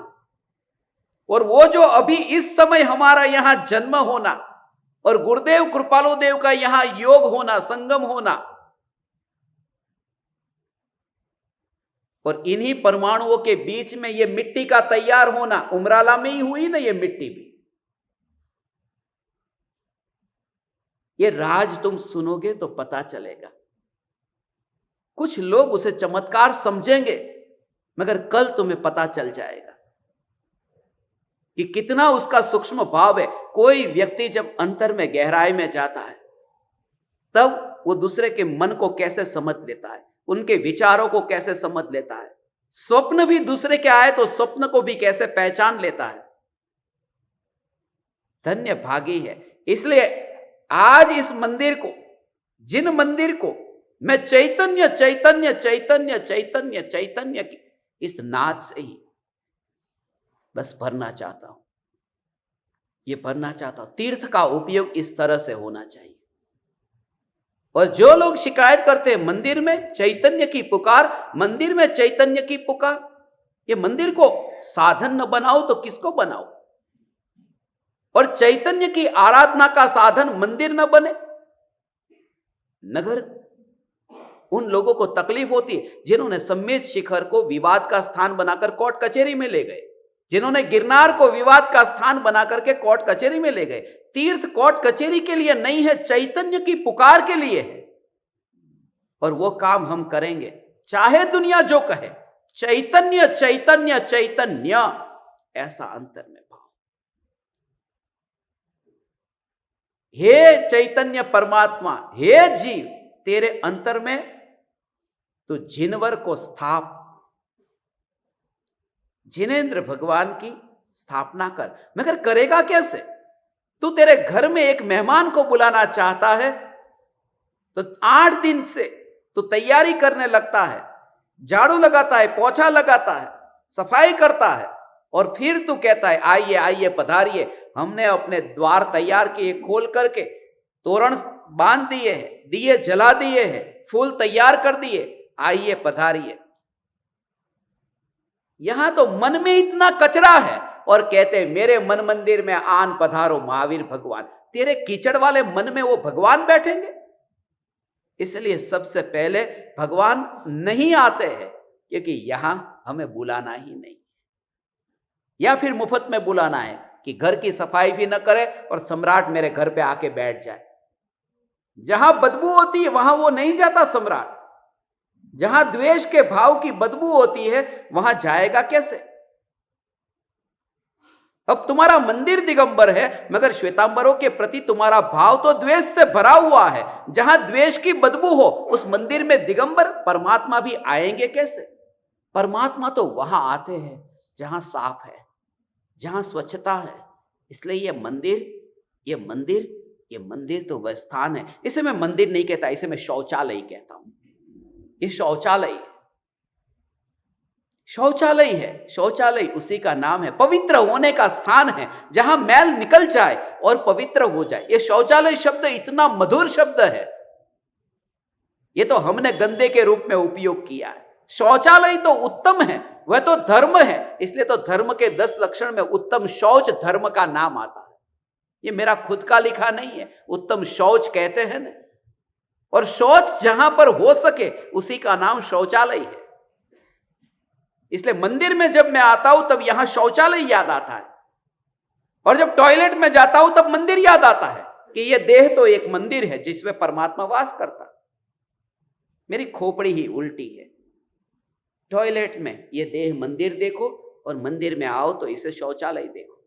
और वो जो अभी इस समय हमारा यहां जन्म होना, और गुरुदेव कृपालु देव का यहां योग होना, संगम होना, और इन्हीं परमाणुओं के बीच में ये मिट्टी का तैयार होना, उमराला में ही हुई ना ये मिट्टी भी। ये राज तुम सुनोगे तो पता चलेगा। कुछ लोग उसे चमत्कार समझेंगे, मगर कल तुम्हें पता चल जाएगा कि कितना उसका सूक्ष्म भाव है। कोई व्यक्ति जब अंतर में गहराई में जाता है तब वो दूसरे के मन को कैसे समझ लेता है, उनके विचारों को कैसे समझ लेता है, स्वप्न भी दूसरे के आए तो स्वप्न को भी कैसे पहचान लेता है। धन्य भागी है। इसलिए आज इस मंदिर को, जिन मंदिर को मैं चैतन्य चैतन्य चैतन्य चैतन्य चैतन्य की इस नाद से ही बस भरना चाहता हूं, ये भरना चाहता हूं। तीर्थ का उपयोग इस तरह से होना चाहिए। और जो लोग शिकायत करते हैं मंदिर में चैतन्य की पुकार, मंदिर में चैतन्य की पुकार, ये मंदिर को साधन न बनाओ तो किसको बनाओ? और चैतन्य की आराधना का साधन मंदिर न बने। नगर उन लोगों को तकलीफ होती है जिन्होंने सम्मेद शिखर को विवाद का स्थान बनाकर कोर्ट कचहरी में ले गए, जिन्होंने गिरनार को विवाद का स्थान बनाकर के कोर्ट कचहरी में ले गए। तीर्थ कोर्ट कचहरी के लिए नहीं है, चैतन्य की पुकार के लिए है। और वो काम हम करेंगे चाहे दुनिया जो कहे। चैतन्य चैतन्य चैतन्य, ऐसा अंतर में भाव। हे चैतन्य परमात्मा, हे जीव, तेरे अंतर में तो जिनवर को स्थाप, जिनेंद्र भगवान की स्थापना कर। मगर करेगा कैसे? तू तेरे घर में एक मेहमान को बुलाना चाहता है तो 8 दिन से तू तैयारी करने लगता है, झाड़ू लगाता है, पोछा लगाता है, सफाई करता है, और फिर तू कहता है आइए आइए पधारिए। हमने अपने द्वार तैयार किए, खोल करके तोरण बांध दिए हैं, दिए जला दिए हैं, फूल तैयार कर दिए, आइए पधारिए। यहां तो मन में इतना कचरा है और कहते मेरे मन मंदिर में आन पधारो महावीर भगवान। तेरे कीचड़ वाले मन में वो भगवान बैठेंगे? इसलिए सबसे पहले भगवान नहीं आते हैं क्योंकि यहां हमें बुलाना ही नहीं, या फिर मुफ्त में बुलाना है कि घर की सफाई भी न करे और सम्राट मेरे घर पे आके बैठ जाए। जहां बदबू होती है वहां वो नहीं जाता सम्राट। जहां द्वेष के भाव की बदबू होती है वहां जाएगा कैसे? अब तुम्हारा मंदिर दिगंबर है मगर श्वेतांबरों के प्रति तुम्हारा भाव तो द्वेष से भरा हुआ है। जहां द्वेष की बदबू हो उस मंदिर में दिगंबर परमात्मा भी आएंगे कैसे? परमात्मा तो वहां आते हैं जहां साफ है, जहां स्वच्छता है। इसलिए ये मंदिर तो वह स्थान है। इसे मैं मंदिर नहीं कहता, इसे मैं शौचालय कहता हूं। ये शौचालय है, शौचालय उसी का नाम है। पवित्र होने का स्थान है जहां मैल निकल जाए और पवित्र हो जाए। ये शौचालय शब्द इतना मधुर शब्द है, ये तो हमने गंदे के रूप में उपयोग किया है। शौचालय तो उत्तम है, वह तो धर्म है। इसलिए तो धर्म के 10 लक्षण में उत्तम शौच धर्म का नाम आता है। ये मेरा खुद का लिखा नहीं है, उत्तम शौच कहते हैं ना। और शौच जहां पर हो सके उसी का नाम शौचालय है। इसलिए मंदिर में जब मैं आता हूं तब यहां शौचालय याद आता है, और जब टॉयलेट में जाता हूं तब मंदिर याद आता है कि यह देह तो एक मंदिर है जिसमें परमात्मा वास करता है। मेरी खोपड़ी ही उल्टी है। टॉयलेट में यह देह मंदिर देखो और मंदिर में आओ तो इसे शौचालय देखो।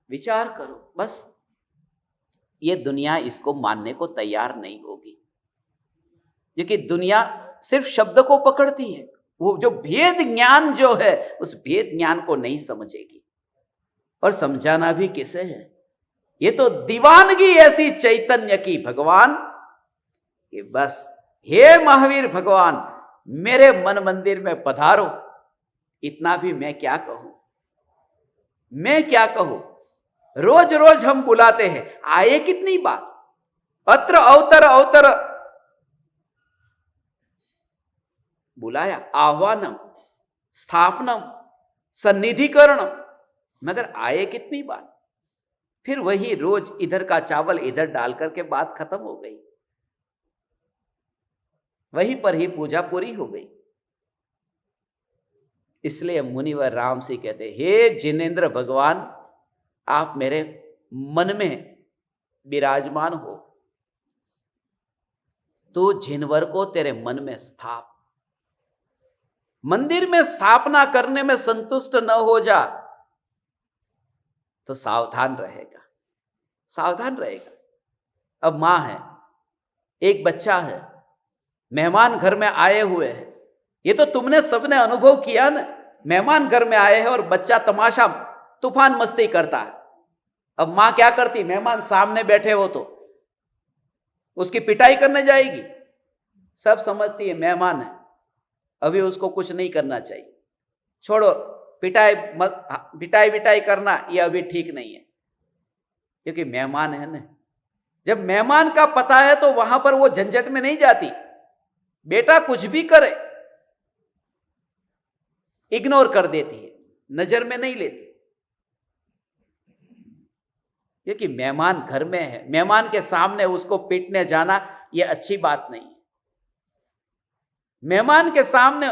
विचार करो। बस ये दुनिया इसको मानने को तैयार नहीं होगी, क्योंकि दुनिया सिर्फ शब्द को पकड़ती है। वो जो भेद ज्ञान जो है उस भेद ज्ञान को नहीं समझेगी। और समझाना भी किसे है? ये तो दीवानगी ऐसी चैतन्य की भगवान कि बस हे महावीर भगवान मेरे मन मंदिर में पधारो। इतना भी मैं क्या कहूं? रोज रोज हम बुलाते हैं, आए कितनी बार? अत्र अवतर बुलाया, आह्वानम, स्थापनम, सन्निधिकरणम, मगर आए कितनी बार? फिर वही रोज इधर का चावल इधर डाल करके बात खत्म हो गई, वहीं पर ही पूजा पूरी हो गई। इसलिए मुनिवर राम से कहते, हे जिनेंद्र भगवान आप मेरे मन में विराजमान हो, तो जिनवर को तेरे मन में स्थाप। मंदिर में स्थापना करने में संतुष्ट न हो जा तो सावधान रहेगा। अब माँ है, एक बच्चा है, मेहमान घर में आए हुए हैं। ये तो तुमने सबने अनुभव किया ना, मेहमान घर में आए हैं और बच्चा तमाशा तूफान मस्ती करता है। अब माँ क्या करती, मेहमान सामने बैठे हो तो उसकी पिटाई करने जाएगी? सब समझती है मेहमान है, अभी उसको कुछ नहीं करना चाहिए, छोड़ो, पिटाई बिटाई करना ये अभी ठीक नहीं है, क्योंकि मेहमान है ना। जब मेहमान का पता है तो वहां पर वो झंझट में नहीं जाती। बेटा कुछ भी करे इग्नोर कर देती है, नजर में नहीं लेती, क्योंकि मेहमान घर में है। मेहमान के सामने उसको पीटने जाना ये अच्छी बात नहीं है। मेहमान के सामने,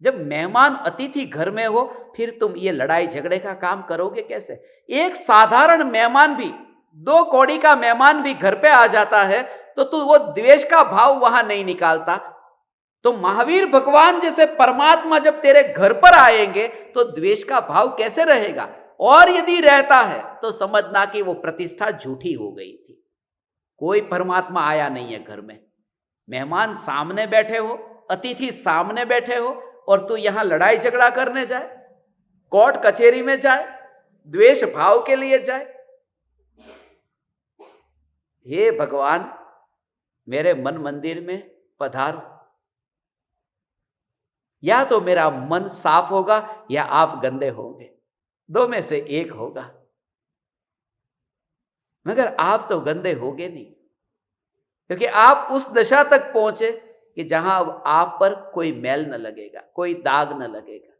जब मेहमान अतिथि घर में हो, फिर तुम ये लड़ाई झगड़े का काम करोगे कैसे? एक साधारण मेहमान भी, 2 कौड़ी का मेहमान भी घर पे आ जाता है तो तू वो द्वेष का भाव वहां नहीं निकालता। तो महावीर भगवान जैसे परमात्मा जब तेरे घर पर आएंगे तो द्वेष का भाव कैसे रहेगा? और यदि रहता है तो समझना कि वो प्रतिष्ठा झूठी हो गई थी। कोई परमात्मा आया नहीं है घर में। मेहमान सामने बैठे हो, अतिथि सामने बैठे हो, और तू यहां लड़ाई झगड़ा करने जाए, कोर्ट कचहरी में जाए, द्वेष भाव के लिए जाए। हे भगवान, मेरे मन मंदिर में पधारो। या तो मेरा मन साफ होगा या आप गंदे होंगे, 2 में से एक होगा, मगर आप तो गंदे होगे नहीं, क्योंकि आप उस दशा तक पहुंचे कि जहां अब आप पर कोई मैल न लगेगा, कोई दाग न लगेगा।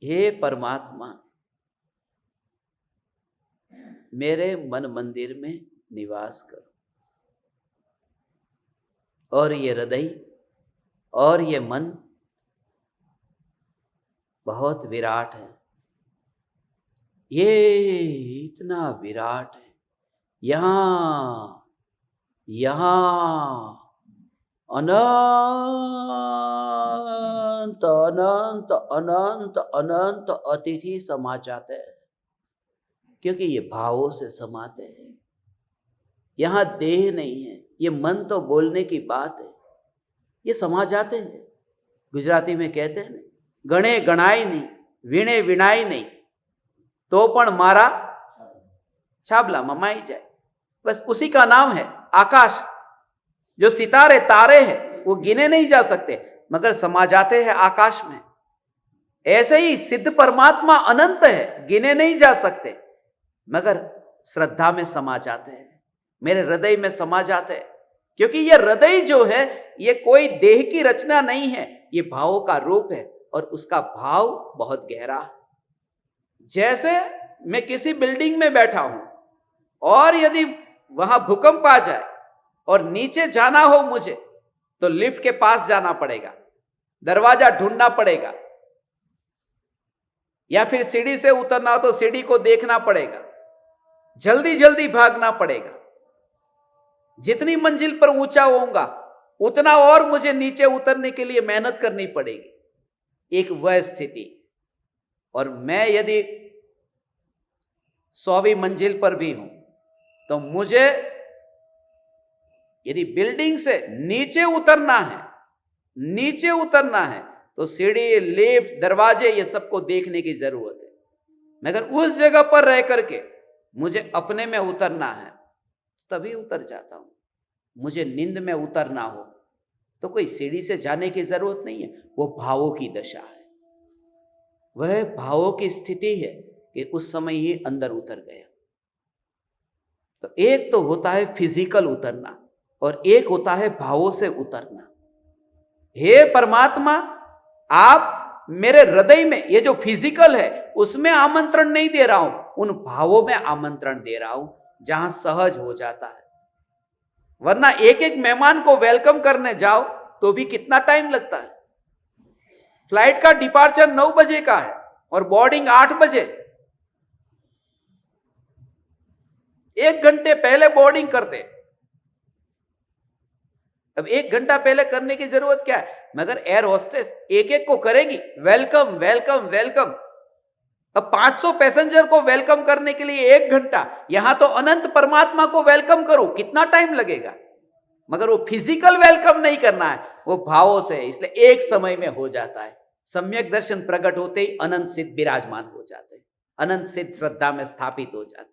हे परमात्मा, मेरे मन मंदिर में निवास करो। और ये हृदय और ये मन बहुत विराट है, ये इतना विराट है। यहां अनंत अनंत अनंत अनंत अतिथि समा जाते हैं, क्योंकि ये भावों से समाते हैं। यहां देह नहीं है, ये मन तो बोलने की बात है, ये समा जाते हैं। गुजराती में कहते हैं, गणे गणाई नहीं, वीणे विणाई नहीं, तो पण मारा छाबला ममाई जाए। बस उसी का नाम है आकाश। जो सितारे तारे हैं वो गिने नहीं जा सकते, मगर समा जाते हैं आकाश में। ऐसे ही सिद्ध परमात्मा अनंत है, गिने नहीं जा सकते, मगर श्रद्धा में समा जाते हैं, मेरे हृदय में समा जाते हैं। क्योंकि ये हृदय जो है ये कोई देह की रचना नहीं है, ये भावों का रूप है, और उसका भाव बहुत गहरा है। जैसे मैं किसी बिल्डिंग में बैठा हूं और यदि वहां भूकंप आ जाए और नीचे जाना हो मुझे, तो लिफ्ट के पास जाना पड़ेगा, दरवाजा ढूंढना पड़ेगा, या फिर सीढ़ी से उतरना हो तो सीढ़ी को देखना पड़ेगा, जल्दी जल्दी भागना पड़ेगा। जितनी मंजिल पर ऊंचा होऊंगा उतना और मुझे नीचे उतरने के लिए मेहनत करनी पड़ेगी। एक वह स्थिति। और मैं यदि 100वीं मंजिल पर भी हूं तो मुझे यदि बिल्डिंग से नीचे उतरना है तो सीढ़ी, लिफ्ट, दरवाजे, ये सबको देखने की जरूरत है। मगर उस जगह पर रह करके मुझे अपने में उतरना है, तभी उतर जाता हूं। मुझे नींद में उतरना हो तो कोई सीढ़ी से जाने की जरूरत नहीं है, वो भावों की दशा है, वह भावों की स्थिति है कि उस समय ही अंदर उतर गया। तो एक तो होता है फिजिकल उतरना और एक होता है भावों से उतरना। हे परमात्मा, आप मेरे हृदय में, ये जो फिजिकल है उसमें आमंत्रण नहीं दे रहा हूं, उन भावों में आमंत्रण दे रहा हूं जहां सहज हो जाता है। वरना एक एक मेहमान को वेलकम करने जाओ तो भी कितना टाइम लगता है। फ्लाइट का डिपार्चर 9 बजे का है और बोर्डिंग 8 बजे। 1 घंटे पहले बोर्डिंग करते। अब 1 घंटा पहले करने की जरूरत क्या है? मगर एयर होस्टेस एक एक को करेगी वेलकम वेलकम वेलकम। अब 500 पैसेंजर को वेलकम करने के लिए 1 घंटा, यहां तो अनंत परमात्मा को वेलकम करो, कितना टाइम लगेगा? मगर वो फिजिकल वेलकम नहीं करना है, वो भावों से, इसलिए एक समय में हो जाता है। सम्यक दर्शन प्रकट होते ही अनंत सिद्ध विराजमान हो जाते हैं, अनंत सिद्ध श्रद्धा में स्थापित हो जाते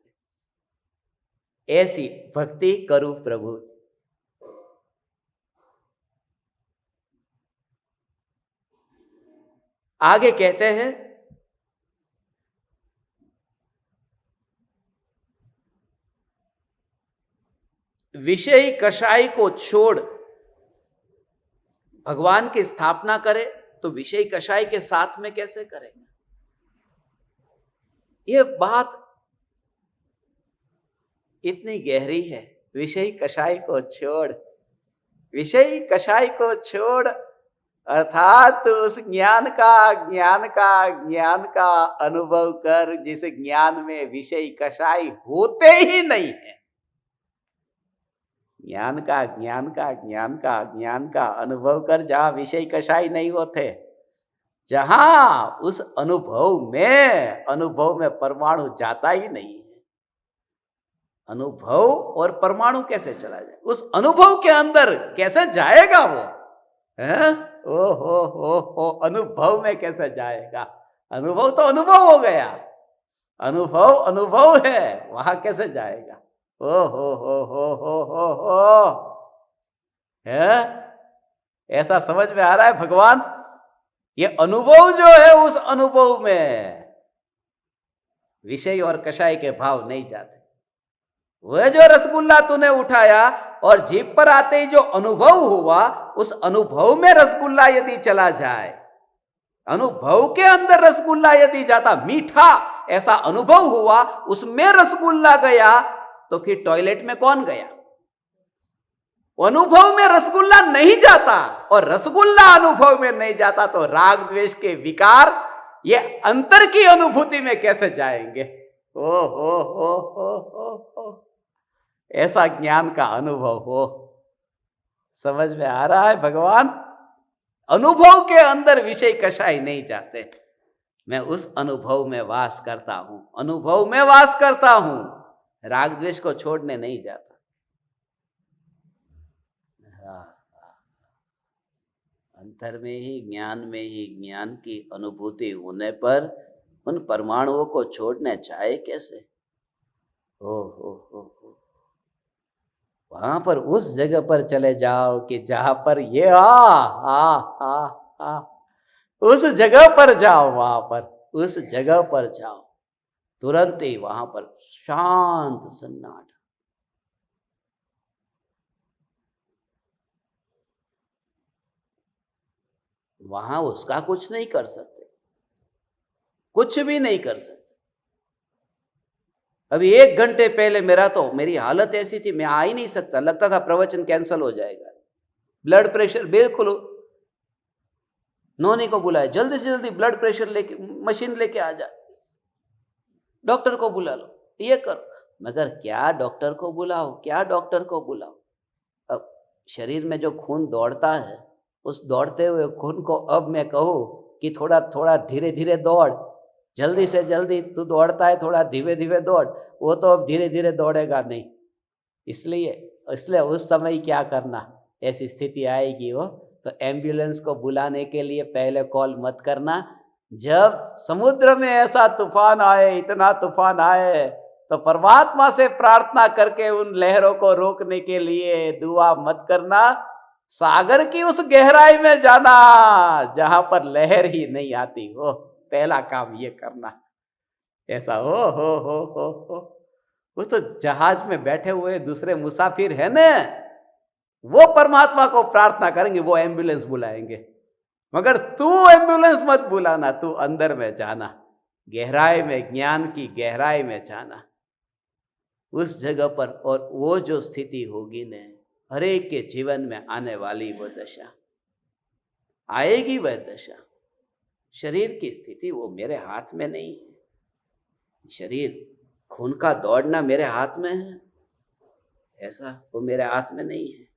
हैं। ऐसी भक्ति करूं प्रभु। आगे कहते हैं, विषयी कषाय को छोड़ भगवान की स्थापना करे तो विषयी कषाय के साथ में कैसे करेंगे? यह बात इतनी गहरी है। विषयी कषाय को छोड़, विषयी कषाय को छोड़ अर्थात उस ज्ञान का अनुभव कर जिस ज्ञान में विषयी कषाय होते ही नहीं है। ज्ञान का अनुभव कर जहां विषय कषाय नहीं होते, जहां उस अनुभव में परमाणु जाता ही नहीं है। अनुभव और परमाणु कैसे चला जाए? उस अनुभव के अंदर कैसे जाएगा वो? है ओ हो अनुभव में कैसे जाएगा? अनुभव तो अनुभव हो गया, अनुभव है, वहां कैसे जाएगा? ओ हो है। ऐसा समझ में आ रहा है भगवान? ये अनुभव जो है, उस अनुभव में विषय और कषाय के भाव नहीं जाते। वह जो रसगुल्ला तूने उठाया और जीभ पर आते ही जो अनुभव हुआ, उस अनुभव में रसगुल्ला यदि चला जाए, अनुभव के अंदर रसगुल्ला यदि जाता, मीठा ऐसा अनुभव हुआ, उसमें रसगुल्ला गया, तो फिर टॉयलेट में कौन गया? अनुभव में रसगुल्ला नहीं जाता और रसगुल्ला अनुभव में नहीं जाता, तो राग द्वेष के विकार ये अंतर की अनुभूति में कैसे जाएंगे? ओ हो ऐसा ज्ञान का अनुभव हो। समझ में आ रहा है भगवान? अनुभव के अंदर विषय कषाय नहीं जाते। मैं उस अनुभव में वास करता हूं, अनुभव में वास करता हूं, राग द्वेष को छोड़ने नहीं जाता। अंतर में ही ज्ञान की अनुभूति होने पर उन परमाणुओं को छोड़ने चाहे कैसे? हो वहां पर उस जगह पर चले जाओ कि जहां पर ये उस जगह पर जाओ, वहां पर उस जगह पर जाओ, तुरंत ही वहां पर शांत सन्नाटा। वहां उसका कुछ नहीं कर सकते, कुछ भी नहीं कर सकते। अभी 1 घंटे पहले मेरी हालत ऐसी थी, मैं आ ही नहीं सकता, लगता था प्रवचन कैंसिल हो जाएगा। ब्लड प्रेशर बिल्कुल, नोनी को बुलाया, जल्दी से जल्दी ब्लड प्रेशर लेके मशीन लेके आ जा, डॉक्टर को बुला लो, ये करो। मगर क्या डॉक्टर को बुलाओ, क्या डॉक्टर को बुलाओ? अब शरीर में जो खून दौड़ता है, उस दौड़ते हुए खून को अब मैं कहूँ कि थोड़ा थोड़ा धीरे धीरे दौड़, जल्दी से जल्दी तू दौड़ता है, थोड़ा धीरे धीरे दौड़, वो तो अब धीरे धीरे दौड़ेगा नहीं। इसलिए उस समय क्या करना, ऐसी स्थिति आएगी वो तो एम्बुलेंस को बुलाने के लिए पहले कॉल मत करना। जब समुद्र में ऐसा तूफान आए, इतना तूफान आए, तो परमात्मा से प्रार्थना करके उन लहरों को रोकने के लिए दुआ मत करना। सागर की उस गहराई में जाना जहां पर लहर ही नहीं आती, हो पहला काम ये करना। ऐसा हो वो तो जहाज में बैठे हुए दूसरे मुसाफिर है ना, वो परमात्मा को प्रार्थना करेंगे, वो एम्बुलेंस बुलाएंगे। मगर तू एम्बुलेंस मत बुलाना, तू अंदर में जाना, गहराई में, ज्ञान की गहराई में जाना, उस जगह पर। और वो जो स्थिति होगी न, हर एक के जीवन में आने वाली वो दशा आएगी, वह दशा। शरीर की स्थिति वो मेरे हाथ में नहीं है, शरीर खून का दौड़ना मेरे हाथ में है, ऐसा वो मेरे हाथ में नहीं है।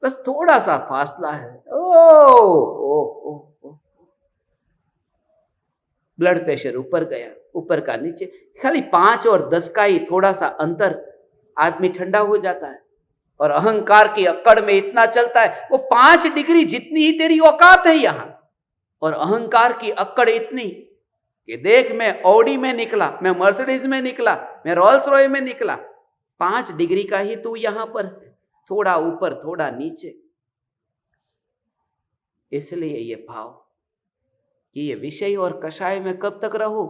बस थोड़ा सा फासला है। ओ ब्लड प्रेशर ऊपर गया, ऊपर का नीचे, खाली 5 और 10 का ही थोड़ा सा अंतर, आदमी ठंडा हो जाता है। और अहंकार की अक्कड़ में इतना चलता है, वो 5 डिग्री जितनी ही तेरी औकात है यहां, और अहंकार की अक्कड़ इतनी कि देख, मैं ऑडी में निकला, मैं मर्सिडीज में निकला, मैं रोल्स रॉय में निकला, 5 डिग्री का ही तू यहां पर है, थोड़ा ऊपर थोड़ा नीचे। इसलिए ये भाव कि ये विषय और कषाय में कब तक रहो?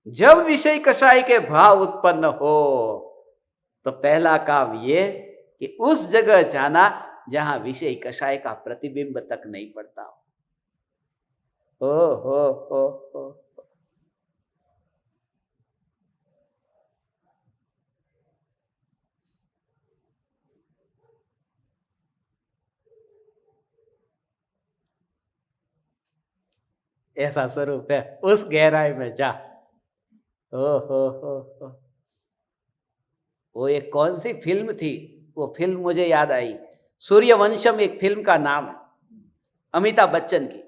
जब विषय कषाय के भाव उत्पन्न हो तो पहला काम ये कि उस जगह जाना जहां विषय कषाय का प्रतिबिंब तक नहीं पड़ता हो। हो। ऐसा स्वरूप है, उस गहराई में जा। हो। वो एक कौन सी फिल्म थी, वो फिल्म मुझे याद आई, सूर्यवंशम एक फिल्म का नाम है, अमिताभ बच्चन की।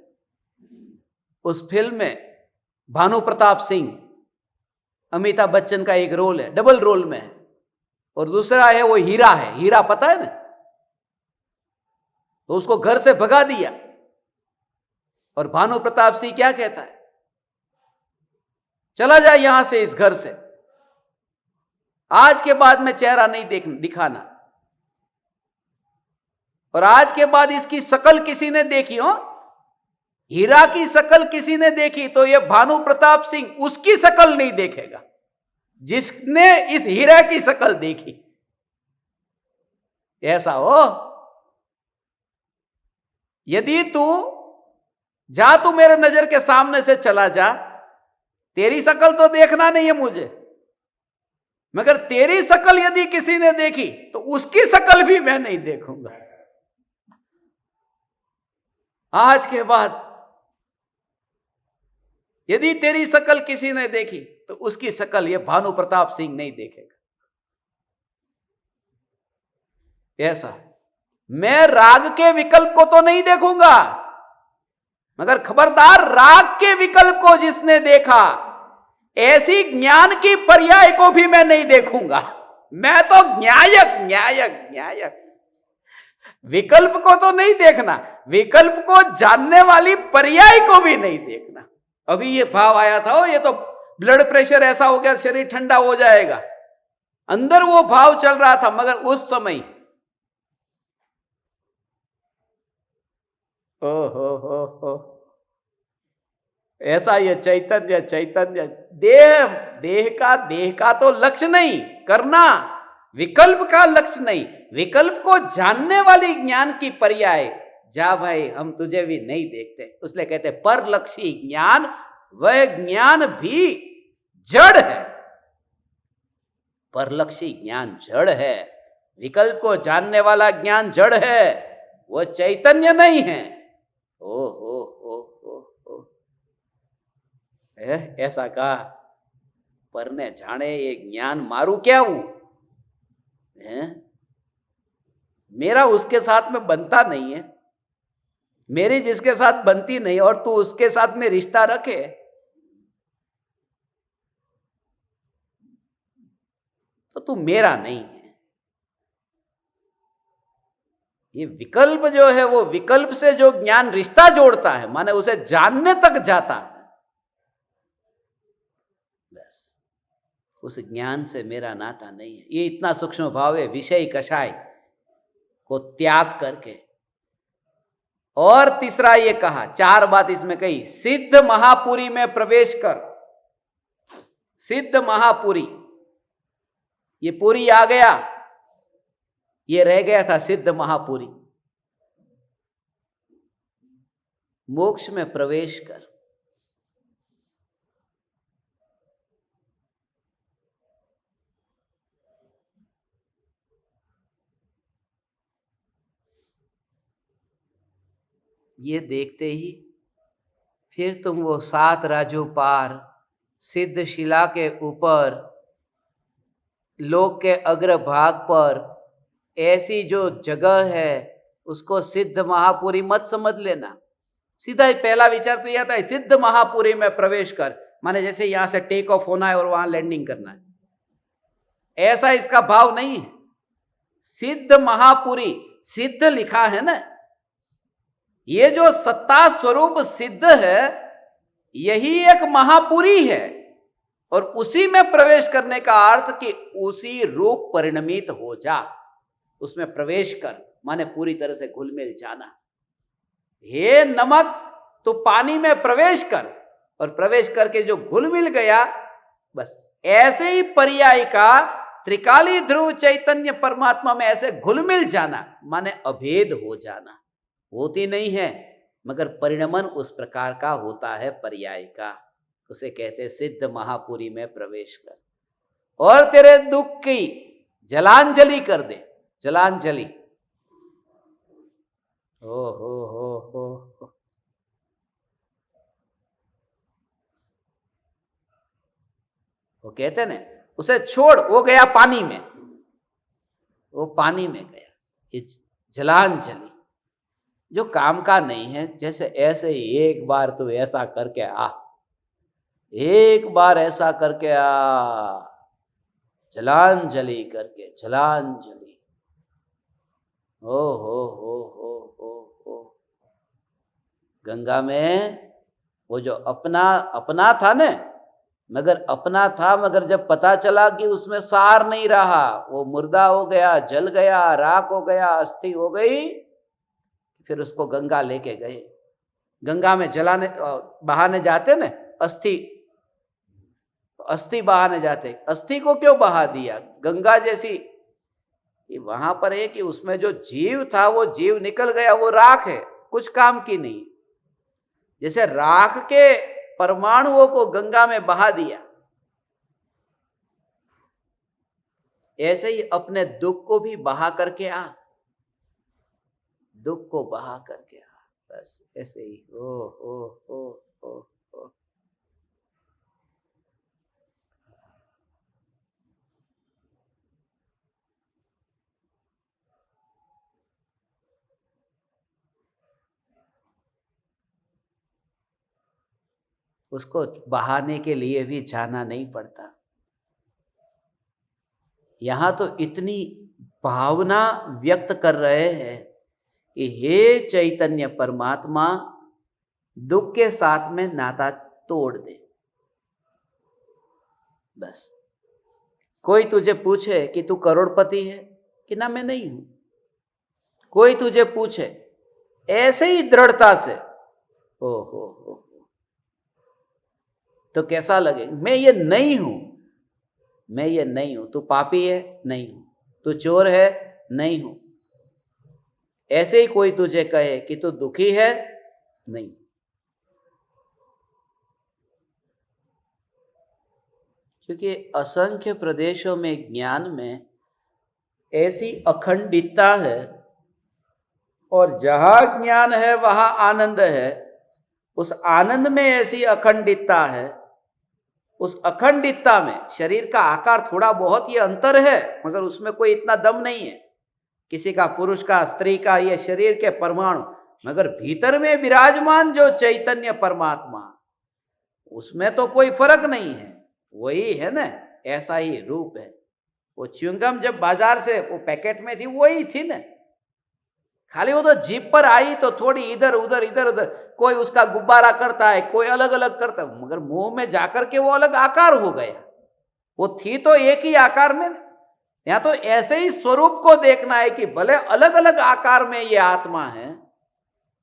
उस फिल्म में भानु प्रताप सिंह, अमिताभ बच्चन का एक रोल है, डबल रोल में है, और दूसरा है वो हीरा है, हीरा पता है ना, तो उसको घर से भगा दिया, और भानु प्रताप सिंह क्या कहता है, चला जाए यहां से, इस घर से, आज के बाद में चेहरा नहीं दिखाना। और आज के बाद इसकी शकल किसी ने देखी हो, हीरा की शकल किसी ने देखी, तो ये भानु प्रताप सिंह उसकी शकल नहीं देखेगा जिसने इस हीरा की शकल देखी। ऐसा हो, यदि तू मेरे नजर के सामने से चला जा, तेरी शकल तो देखना नहीं है मुझे, मगर तेरी शकल यदि किसी ने देखी तो उसकी शकल भी मैं नहीं देखूंगा। आज के बाद यदि तेरी शकल किसी ने देखी तो उसकी शकल ये भानु प्रताप सिंह नहीं देखेगा। ऐसा मैं राग के विकल्प को तो नहीं देखूंगा, मगर खबरदार, राग के विकल्प को जिसने देखा, ऐसी ज्ञान की पर्याय को भी मैं नहीं देखूंगा। मैं तो न्यायक विकल्प को तो नहीं देखना, विकल्प को जानने वाली पर्याय को भी नहीं देखना। अभी ये भाव आया था, ये तो ब्लड प्रेशर ऐसा हो गया, शरीर ठंडा हो जाएगा, अंदर वो भाव चल रहा था, मगर उस समय हो ऐसा ये चैतन्य देह का तो लक्ष्य नहीं करना, विकल्प का लक्ष्य नहीं, विकल्प को जानने वाली ज्ञान की पर्याय, जा भाई हम तुझे भी नहीं देखते। उसलिए कहते परलक्षी ज्ञान, वह ज्ञान भी जड़ है, परलक्षी ज्ञान जड़ है, विकल्प को जानने वाला ज्ञान जड़ है, वो चैतन्य नहीं है। ओ ऐसा कहा, पर ने जाने ये ज्ञान मारू क्या हूं, मेरा उसके साथ में बनता नहीं है, मेरी जिसके साथ बनती नहीं, और तू उसके साथ में रिश्ता रखे, तो तू मेरा नहीं है। ये विकल्प जो है, वो विकल्प से जो ज्ञान रिश्ता जोड़ता है, माने उसे जानने तक जाता है, बस उस ज्ञान से मेरा नाता नहीं है। ये इतना सूक्ष्म भाव है, विषय कषाय को त्याग करके। और तीसरा ये कहा, 4 बात इसमें कही, सिद्ध महापुरी में प्रवेश कर। सिद्ध महापुरी, ये पुरी आ गया, ये रह गया था सिद्ध महापुरी। मोक्ष में प्रवेश कर। ये देखते ही फिर तुम वो 7 राजू पार, सिद्ध शिला के ऊपर, लोक के अग्रभाग पर ऐसी जो जगह है, उसको सिद्ध महापुरी मत समझ लेना। सीधा ही पहला विचार तो यह था, सिद्ध महापुरी में प्रवेश कर, माने जैसे यहां से टेक ऑफ होना है और वहां लैंडिंग करना है, ऐसा इसका भाव नहीं है। सिद्ध महापुरी, सिद्ध लिखा है ना, ये जो सत्ता स्वरूप सिद्ध है यही एक महापुरी है, और उसी में प्रवेश करने का अर्थ कि उसी रूप परिणमित हो जा, उसमें प्रवेश कर, माने पूरी तरह से घुल मिल जाना। हे नमक, तो पानी में प्रवेश कर, और प्रवेश करके जो घुल मिल गया, बस ऐसे ही पर्याय का त्रिकाली ध्रुव चैतन्य परमात्मा में ऐसे घुल मिल जाना, माने अभेद हो जाना। होती नहीं है मगर परिणमन उस प्रकार का होता है पर्याय का, उसे कहते सिद्ध महापुरी में प्रवेश कर, और तेरे दुख की जलांजलि कर दे। जलांजलि, हो। वो कहते ना, उसे छोड़, वो गया पानी में, वो पानी में गया। ये जलांजलि जो काम का नहीं है, जैसे ऐसे ही एक बार तू ऐसा करके आ, एक बार ऐसा करके आ, जलांजलि करके, जलांजलि। हो। गंगा में वो जो अपना था न, मगर अपना था, मगर जब पता चला कि उसमें सार नहीं रहा, वो मुर्दा हो गया, जल गया, राख हो गया, अस्थि हो गई, फिर उसको गंगा लेके गए। गंगा में जलाने बहाने जाते न, अस्थि बहाने जाते, अस्थि को क्यों बहा दिया? गंगा जैसी वहां पर है कि उसमें जो जीव था वो जीव निकल गया, वो राख है, कुछ काम की नहीं। जैसे राख के परमाणुओं को गंगा में बहा दिया, ऐसे ही अपने दुख को भी बहा करके आ, दुख को बहा करके आ, बस ऐसे ही। हो। उसको बहाने के लिए भी जाना नहीं पड़ता। यहां तो इतनी भावना व्यक्त कर रहे हैं कि हे चैतन्य परमात्मा, दुख के साथ में नाता तोड़ दे। बस कोई तुझे पूछे कि तू करोड़पति है कि ना, मैं नहीं हूं, कोई तुझे पूछे ऐसे ही दृढ़ता से, हो, तो कैसा लगे? मैं ये नहीं हूं, मैं ये नहीं हूं। तू पापी है? नहीं हूं। तू चोर है? नहीं हूं। ऐसे ही कोई तुझे कहे कि तू दुखी है? नहीं। क्योंकि असंख्य प्रदेशों में ज्ञान में ऐसी अखंडितता है, और जहां ज्ञान है वहां आनंद है। उस आनंद में ऐसी अखंडितता है, उस अखंडितता में शरीर का आकार थोड़ा बहुत ये अंतर है, मगर उसमें कोई इतना दम नहीं है, किसी का पुरुष का, स्त्री का, ये शरीर के परमाणु, मगर भीतर में विराजमान जो चैतन्य परमात्मा, उसमें तो कोई फर्क नहीं है, वही है ना, ऐसा ही रूप है। वो च्युइंगम जब बाजार से वो पैकेट में थी, वही थी ना, खाली वो तो जीप पर आई तो थोड़ी इधर उधर, कोई उसका गुब्बारा करता है, कोई अलग अलग करता है, मगर मुंह में जाकर के वो अलग आकार हो गया। वो थी तो एक ही आकार में। यहां तो ऐसे ही स्वरूप को देखना है कि भले अलग अलग आकार में ये आत्मा है,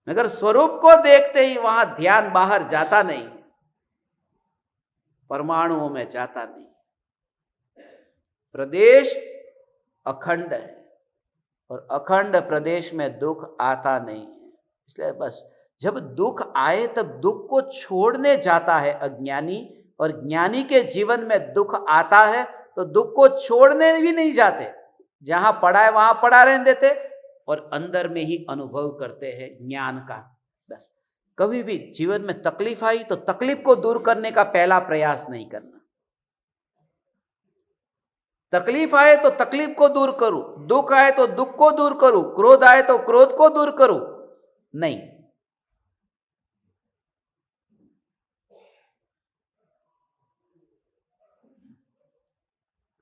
मगर स्वरूप को देखते ही वहां ध्यान बाहर जाता नहीं, परमाणुओं में जाता नहीं। प्रदेश अखंड है, और अखंड प्रदेश में दुख आता नहीं है। इसलिए बस जब दुख आए तब दुख को छोड़ने जाता है अज्ञानी, और ज्ञानी के जीवन में दुख आता है तो दुख को छोड़ने भी नहीं जाते, जहां पड़ा है वहां पड़ा रहने देते, और अंदर में ही अनुभव करते हैं ज्ञान का। बस कभी भी जीवन में तकलीफ आई तो तकलीफ को दूर करने का पहला प्रयास नहीं करना। तकलीफ आए तो तकलीफ को दूर करूं, दुख आए तो दुख को दूर करूं, क्रोध आए तो क्रोध को दूर करूं, नहीं।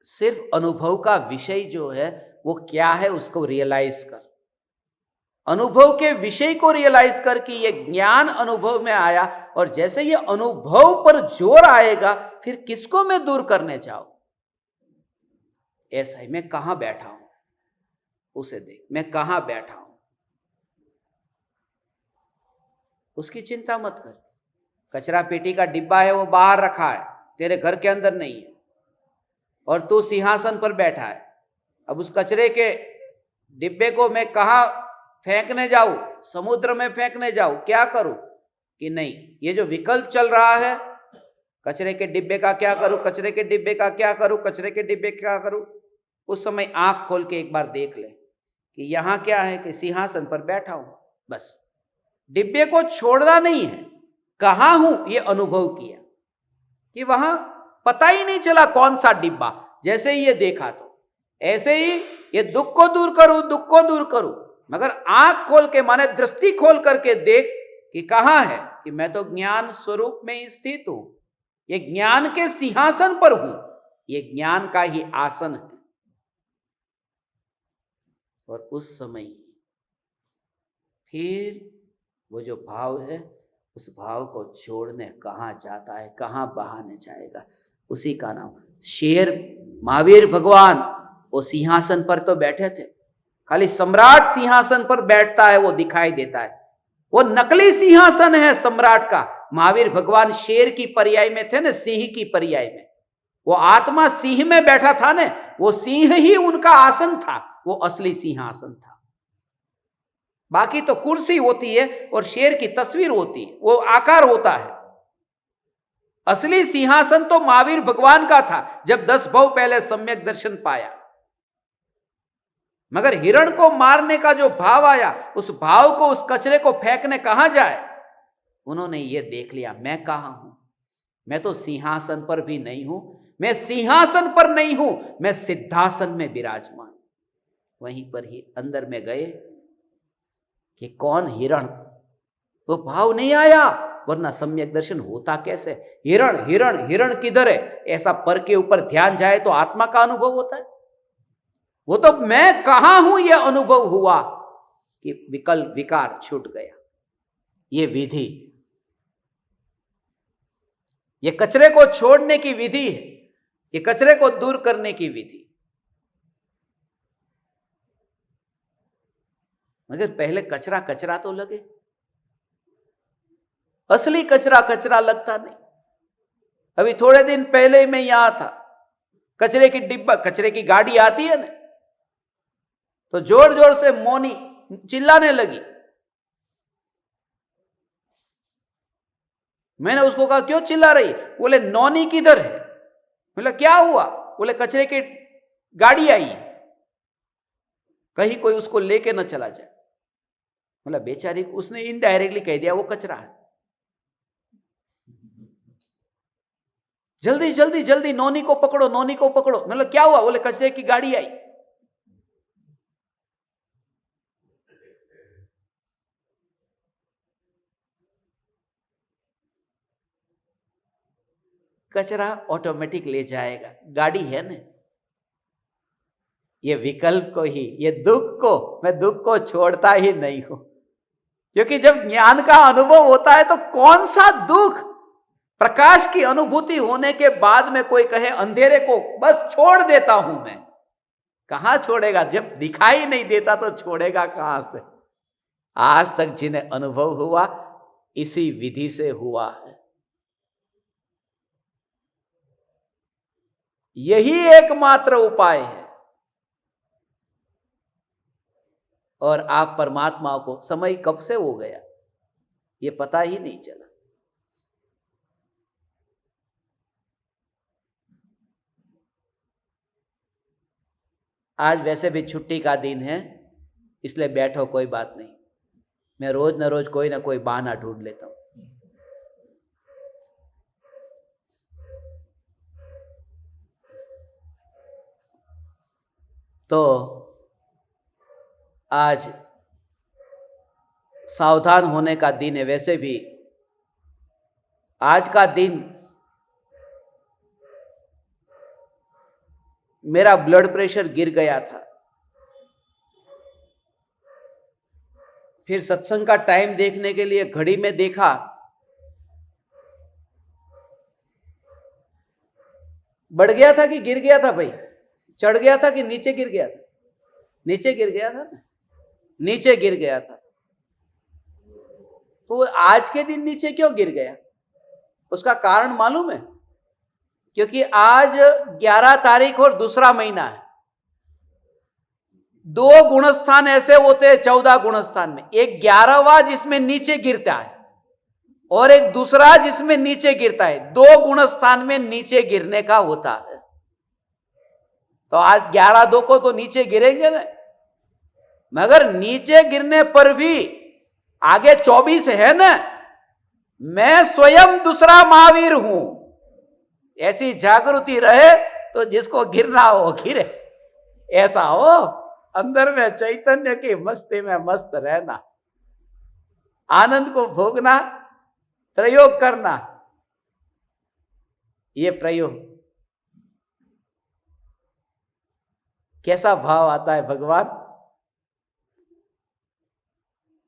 सिर्फ अनुभव का विषय जो है वो क्या है उसको रियलाइज कर, अनुभव के विषय को रियलाइज कर कि ये ज्ञान अनुभव में आया, और जैसे ये अनुभव पर जोर आएगा फिर किसको मैं दूर करने जाऊं। ऐसा ही मैं कहां बैठा हूं उसे देख, मैं कहां बैठा हूं उसकी चिंता मत कर। कचरा पेटी का डिब्बा है वो बाहर रखा है, तेरे घर के अंदर नहीं है, और तू सिंहासन पर बैठा है। अब उस कचरे के डिब्बे को मैं कहां फेंकने जाऊं, समुद्र में फेंकने जाऊं, क्या करूं कि नहीं, ये जो विकल्प चल रहा है, कचरे के डिब्बे का क्या करूं, कचरे के डिब्बे का क्या करूं, कचरे के डिब्बे का क्या करूं, उस समय आंख खोल के एक बार देख ले कि यहां क्या है, कि सिंहासन पर बैठा हूं। बस डिब्बे को छोड़ना नहीं है, कहां हूं ये अनुभव किया कि वहां पता ही नहीं चला कौन सा डिब्बा, जैसे ही ये देखा तो ऐसे ही ये दुख को दूर करूं, दुख को दूर करूं, मगर आंख खोल के माने दृष्टि खोल करके देख कि कहां है, कि मैं तो ज्ञान स्वरूप में स्थित हूं, ये ज्ञान के सिंहासन पर हूं, ये ज्ञान का ही आसन है। और उस समय फिर वो जो भाव है उस भाव को छोड़ने कहां जाता है, कहां बहाने जाएगा, उसी का नाम शेर। महावीर भगवान वो सिंहासन पर तो बैठे थे, खाली सम्राट सिंहासन पर बैठता है वो दिखाई देता है, वो नकली सिंहासन है सम्राट का। महावीर भगवान शेर की पर्याय में थे ना, सिंह की पर्याय में, वो आत्मा सिंह में बैठा था ना, वो सिंह ही उनका आसन था, वो असली सिंहासन था। बाकी तो कुर्सी होती है और शेर की तस्वीर होती है, वो आकार होता है। असली सिंहासन तो महावीर भगवान का था जब 10 भव पहले सम्यक दर्शन पाया। मगर हिरण को मारने का जो भाव आया, उस भाव को, उस कचरे को फेंकने कहां जाए, उन्होंने ये देख लिया मैं कहां हूं, मैं तो सिंहासन पर भी नहीं हूं, मैं सिंहासन पर नहीं हूं, मैं सिद्धासन में विराजमान। वहीं पर ही अंदर में गए कि कौन हिरण, वो भाव नहीं आया, वरना सम्यक दर्शन होता कैसे। हिरण हिरण हिरण किधर है, ऐसा पर के ऊपर ध्यान जाए तो आत्मा का अनुभव होता है। वो तो मैं कहां हूं यह अनुभव हुआ कि विकल्प विकार छूट गया। ये विधि, ये कचरे को छोड़ने की विधि है, ये कचरे को दूर करने की विधि। मगर पहले कचरा कचरा तो लगे, असली कचरा कचरा लगता नहीं। अभी थोड़े दिन पहले मैं यहां था, कचरे की डिब्बा, कचरे की गाड़ी आती है ना, तो जोर जोर से मोनी चिल्लाने लगी। मैंने उसको कहा क्यों चिल्ला रही, बोले नौनी किधर है। बोला क्या हुआ, बोले कचरे की गाड़ी आई है, कहीं कोई उसको लेके न चला जाए। बोला बेचारी, उसने इनडायरेक्टली कह दिया वो कचरा है। जल्दी जल्दी जल्दी नौनी को पकड़ो, नौनी को पकड़ो। मतलब क्या हुआ, बोले कचरे की गाड़ी आई। कचरा ऑटोमेटिक ले जाएगा, गाड़ी है ना। ये विकल्प को ही, ये दुख को, मैं दुख को छोड़ता ही नहीं हूं, क्योंकि जब ज्ञान का अनुभव होता है तो कौन सा दुख। प्रकाश की अनुभूति होने के बाद में कोई कहे अंधेरे को बस छोड़ देता हूं मैं, कहां छोड़ेगा, जब दिखाई नहीं देता तो छोड़ेगा कहां से। आज तक जिन्हें अनुभव हुआ इसी विधि से हुआ है। यही एकमात्र उपाय है। और आप परमात्मा को समय कब से हो गया ये पता ही नहीं चला। आज वैसे भी छुट्टी का दिन है, इसलिए बैठो, कोई बात नहीं, मैं रोज न रोज कोई ना कोई बहाना ढूंढ लेता हूं। तो आज सावधान होने का दिन है। वैसे भी आज का दिन मेरा ब्लड प्रेशर गिर गया था। फिर सत्संग का टाइम देखने के लिए घड़ी में देखा, बढ़ गया था कि गिर गया था भाई? चढ़ गया था कि नीचे गिर गया था? नीचे गिर गया था ना, नीचे गिर गया था। तो आज के दिन नीचे क्यों गिर गया? उसका कारण मालूम है? क्योंकि आज 11 तारीख और दूसरा महीना है। 2 गुणस्थान ऐसे होते हैं 14 गुणस्थान में, एक 11वां जिसमें नीचे गिरता है और एक दूसरा जिसमें नीचे गिरता है। 2 गुणस्थान में नीचे गिरने का होता है। तो आज 11/2 को तो नीचे गिरेंगे ना, मगर नीचे गिरने पर भी आगे 24 है ना, मैं स्वयं दूसरा महावीर हूं। ऐसी जागृति रहे तो जिसको गिरना हो गिरे, ऐसा हो। अंदर में चैतन्य की मस्ती में मस्त रहना, आनंद को भोगना, प्रयोग करना। ये प्रयोग कैसा भाव आता है भगवान?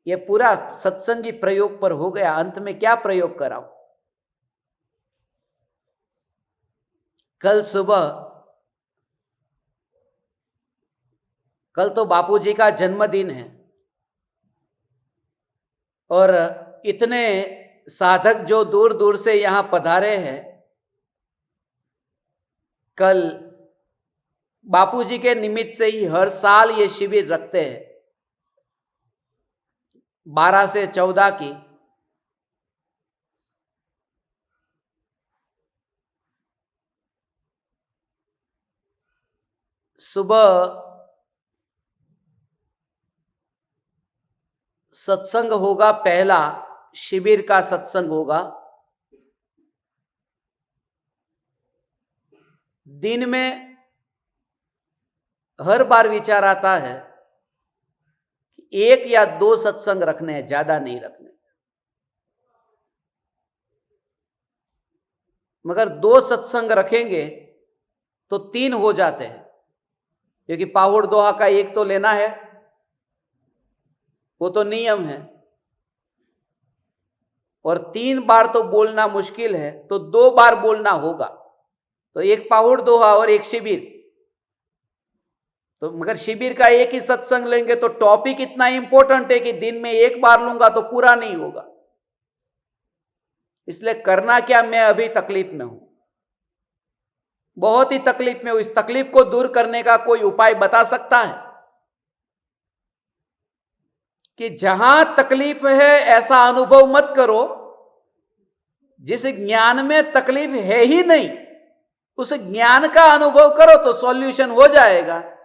ये पूरा सत्संगी प्रयोग पर हो गया। अंत में क्या प्रयोग कराऊं? कल सुबह, कल तो बापूजी का जन्मदिन है और इतने साधक जो दूर दूर से यहां पधारे हैं, कल बापूजी के निमित्त से ही हर साल ये शिविर रखते हैं 12 से 14 की। सुबह सत्संग होगा, पहला शिविर का सत्संग होगा। दिन में हर बार विचार आता है कि 1 या 2 सत्संग रखने हैं, ज्यादा नहीं रखने। मगर 2 सत्संग रखेंगे तो 3 हो जाते हैं, क्योंकि पाहुड़ दोहा का 1 तो लेना है, वो तो नियम है। और 3 बार तो बोलना मुश्किल है, तो 2 बार बोलना होगा। तो 1 पाहुड़ दोहा और 1 शिविर। तो मगर शिविर का 1 ही सत्संग लेंगे तो टॉपिक इतना इंपॉर्टेंट है कि दिन में 1 बार लूंगा तो पूरा नहीं होगा। इसलिए करना क्या, मैं अभी तकलीफ में हूं, बहुत ही तकलीफ में हूं। इस तकलीफ को दूर करने का कोई उपाय बता सकता है? कि जहां तकलीफ है ऐसा अनुभव मत करो। जिस ज्ञान में तकलीफ है ही नहीं, उस ज्ञान का अनुभव करो तो सॉल्यूशन हो जाएगा।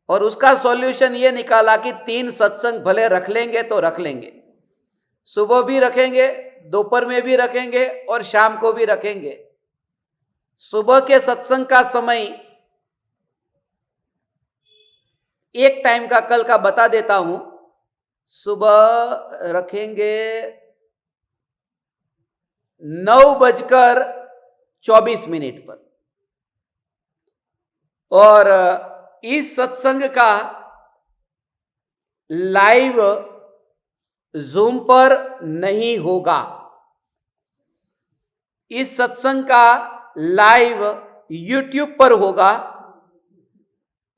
और उसका सॉल्यूशन ये निकाला कि 3 सत्संग भले रख लेंगे तो रख लेंगे। सुबह भी रखेंगे, दोपहर में भी रखेंगे और शाम को भी रखेंगे। सुबह के सत्संग का समय एक टाइम का कल का बता देता हूं। सुबह रखेंगे 9:24 पर, और इस सत्संग का लाइव जूम पर नहीं होगा। इस सत्संग का लाइव यूट्यूब पर होगा,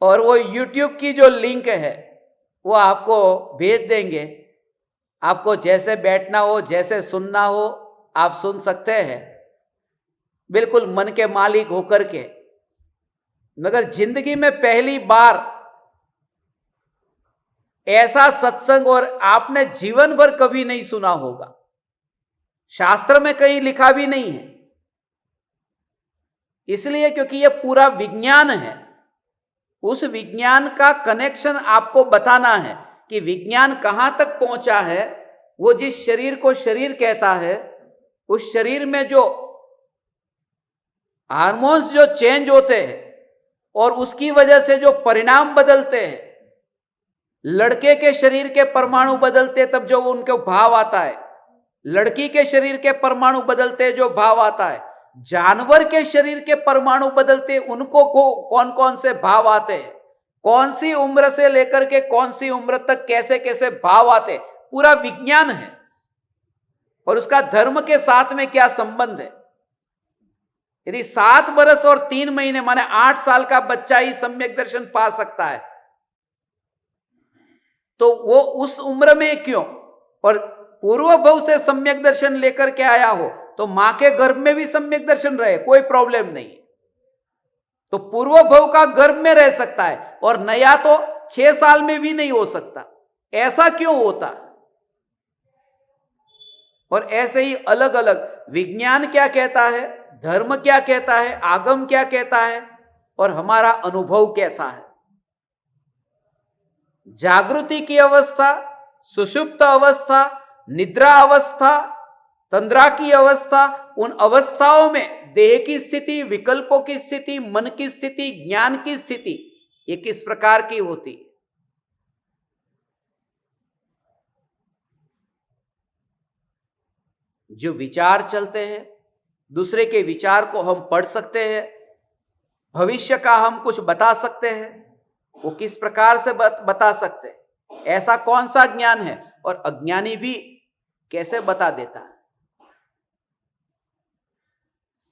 और वो यूट्यूब की जो लिंक है वो आपको भेज देंगे। आपको जैसे बैठना हो, जैसे सुनना हो, आप सुन सकते हैं, बिल्कुल मन के मालिक होकर के। मगर जिंदगी में पहली बार ऐसा सत्संग, और आपने जीवन भर कभी नहीं सुना होगा, शास्त्र में कहीं लिखा भी नहीं है। इसलिए क्योंकि यह पूरा विज्ञान है। उस विज्ञान का कनेक्शन आपको बताना है कि विज्ञान कहां तक पहुंचा है। वो जिस शरीर को शरीर कहता है, उस शरीर में जो हार्मोन्स जो चेंज होते हैं और उसकी वजह से जो परिणाम बदलते हैं, लड़के के शरीर के परमाणु बदलते तब जो उनको भाव आता है, लड़की के शरीर के परमाणु बदलते जो भाव आता है, जानवर के शरीर के परमाणु बदलते, उनको कौन कौन से भाव आते हैं, कौन सी उम्र से लेकर के कौन सी उम्र तक कैसे कैसे भाव आते, पूरा विज्ञान है। और उसका धर्म के साथ में क्या संबंध है। यदि 7 बरस और 3 महीने माने 8 साल का बच्चा ही सम्यक दर्शन पा सकता है, तो वो उस उम्र में क्यों, और पूर्व भव से सम्यक दर्शन लेकर के आया हो तो मां के गर्भ में भी सम्यक दर्शन रहे, कोई प्रॉब्लम नहीं। तो पूर्व भव का गर्भ में रह सकता है और नया तो 6 साल में भी नहीं हो सकता। ऐसा क्यों होता। और ऐसे ही अलग अलग विज्ञान क्या कहता है, धर्म क्या कहता है, आगम क्या कहता है, और हमारा अनुभव कैसा है। जागृति की अवस्था, सुषुप्त अवस्था, निद्रा अवस्था, तंद्रा की अवस्था, उन अवस्थाओं में देह की स्थिति, विकल्पों की स्थिति, मन की स्थिति, ज्ञान की स्थिति, ये किस प्रकार की होती है। जो विचार चलते हैं, दूसरे के विचार को हम पढ़ सकते हैं, भविष्य का हम कुछ बता सकते हैं, वो किस प्रकार से बता सकते हैं। ऐसा कौन सा ज्ञान है, और अज्ञानी भी कैसे बता देता है।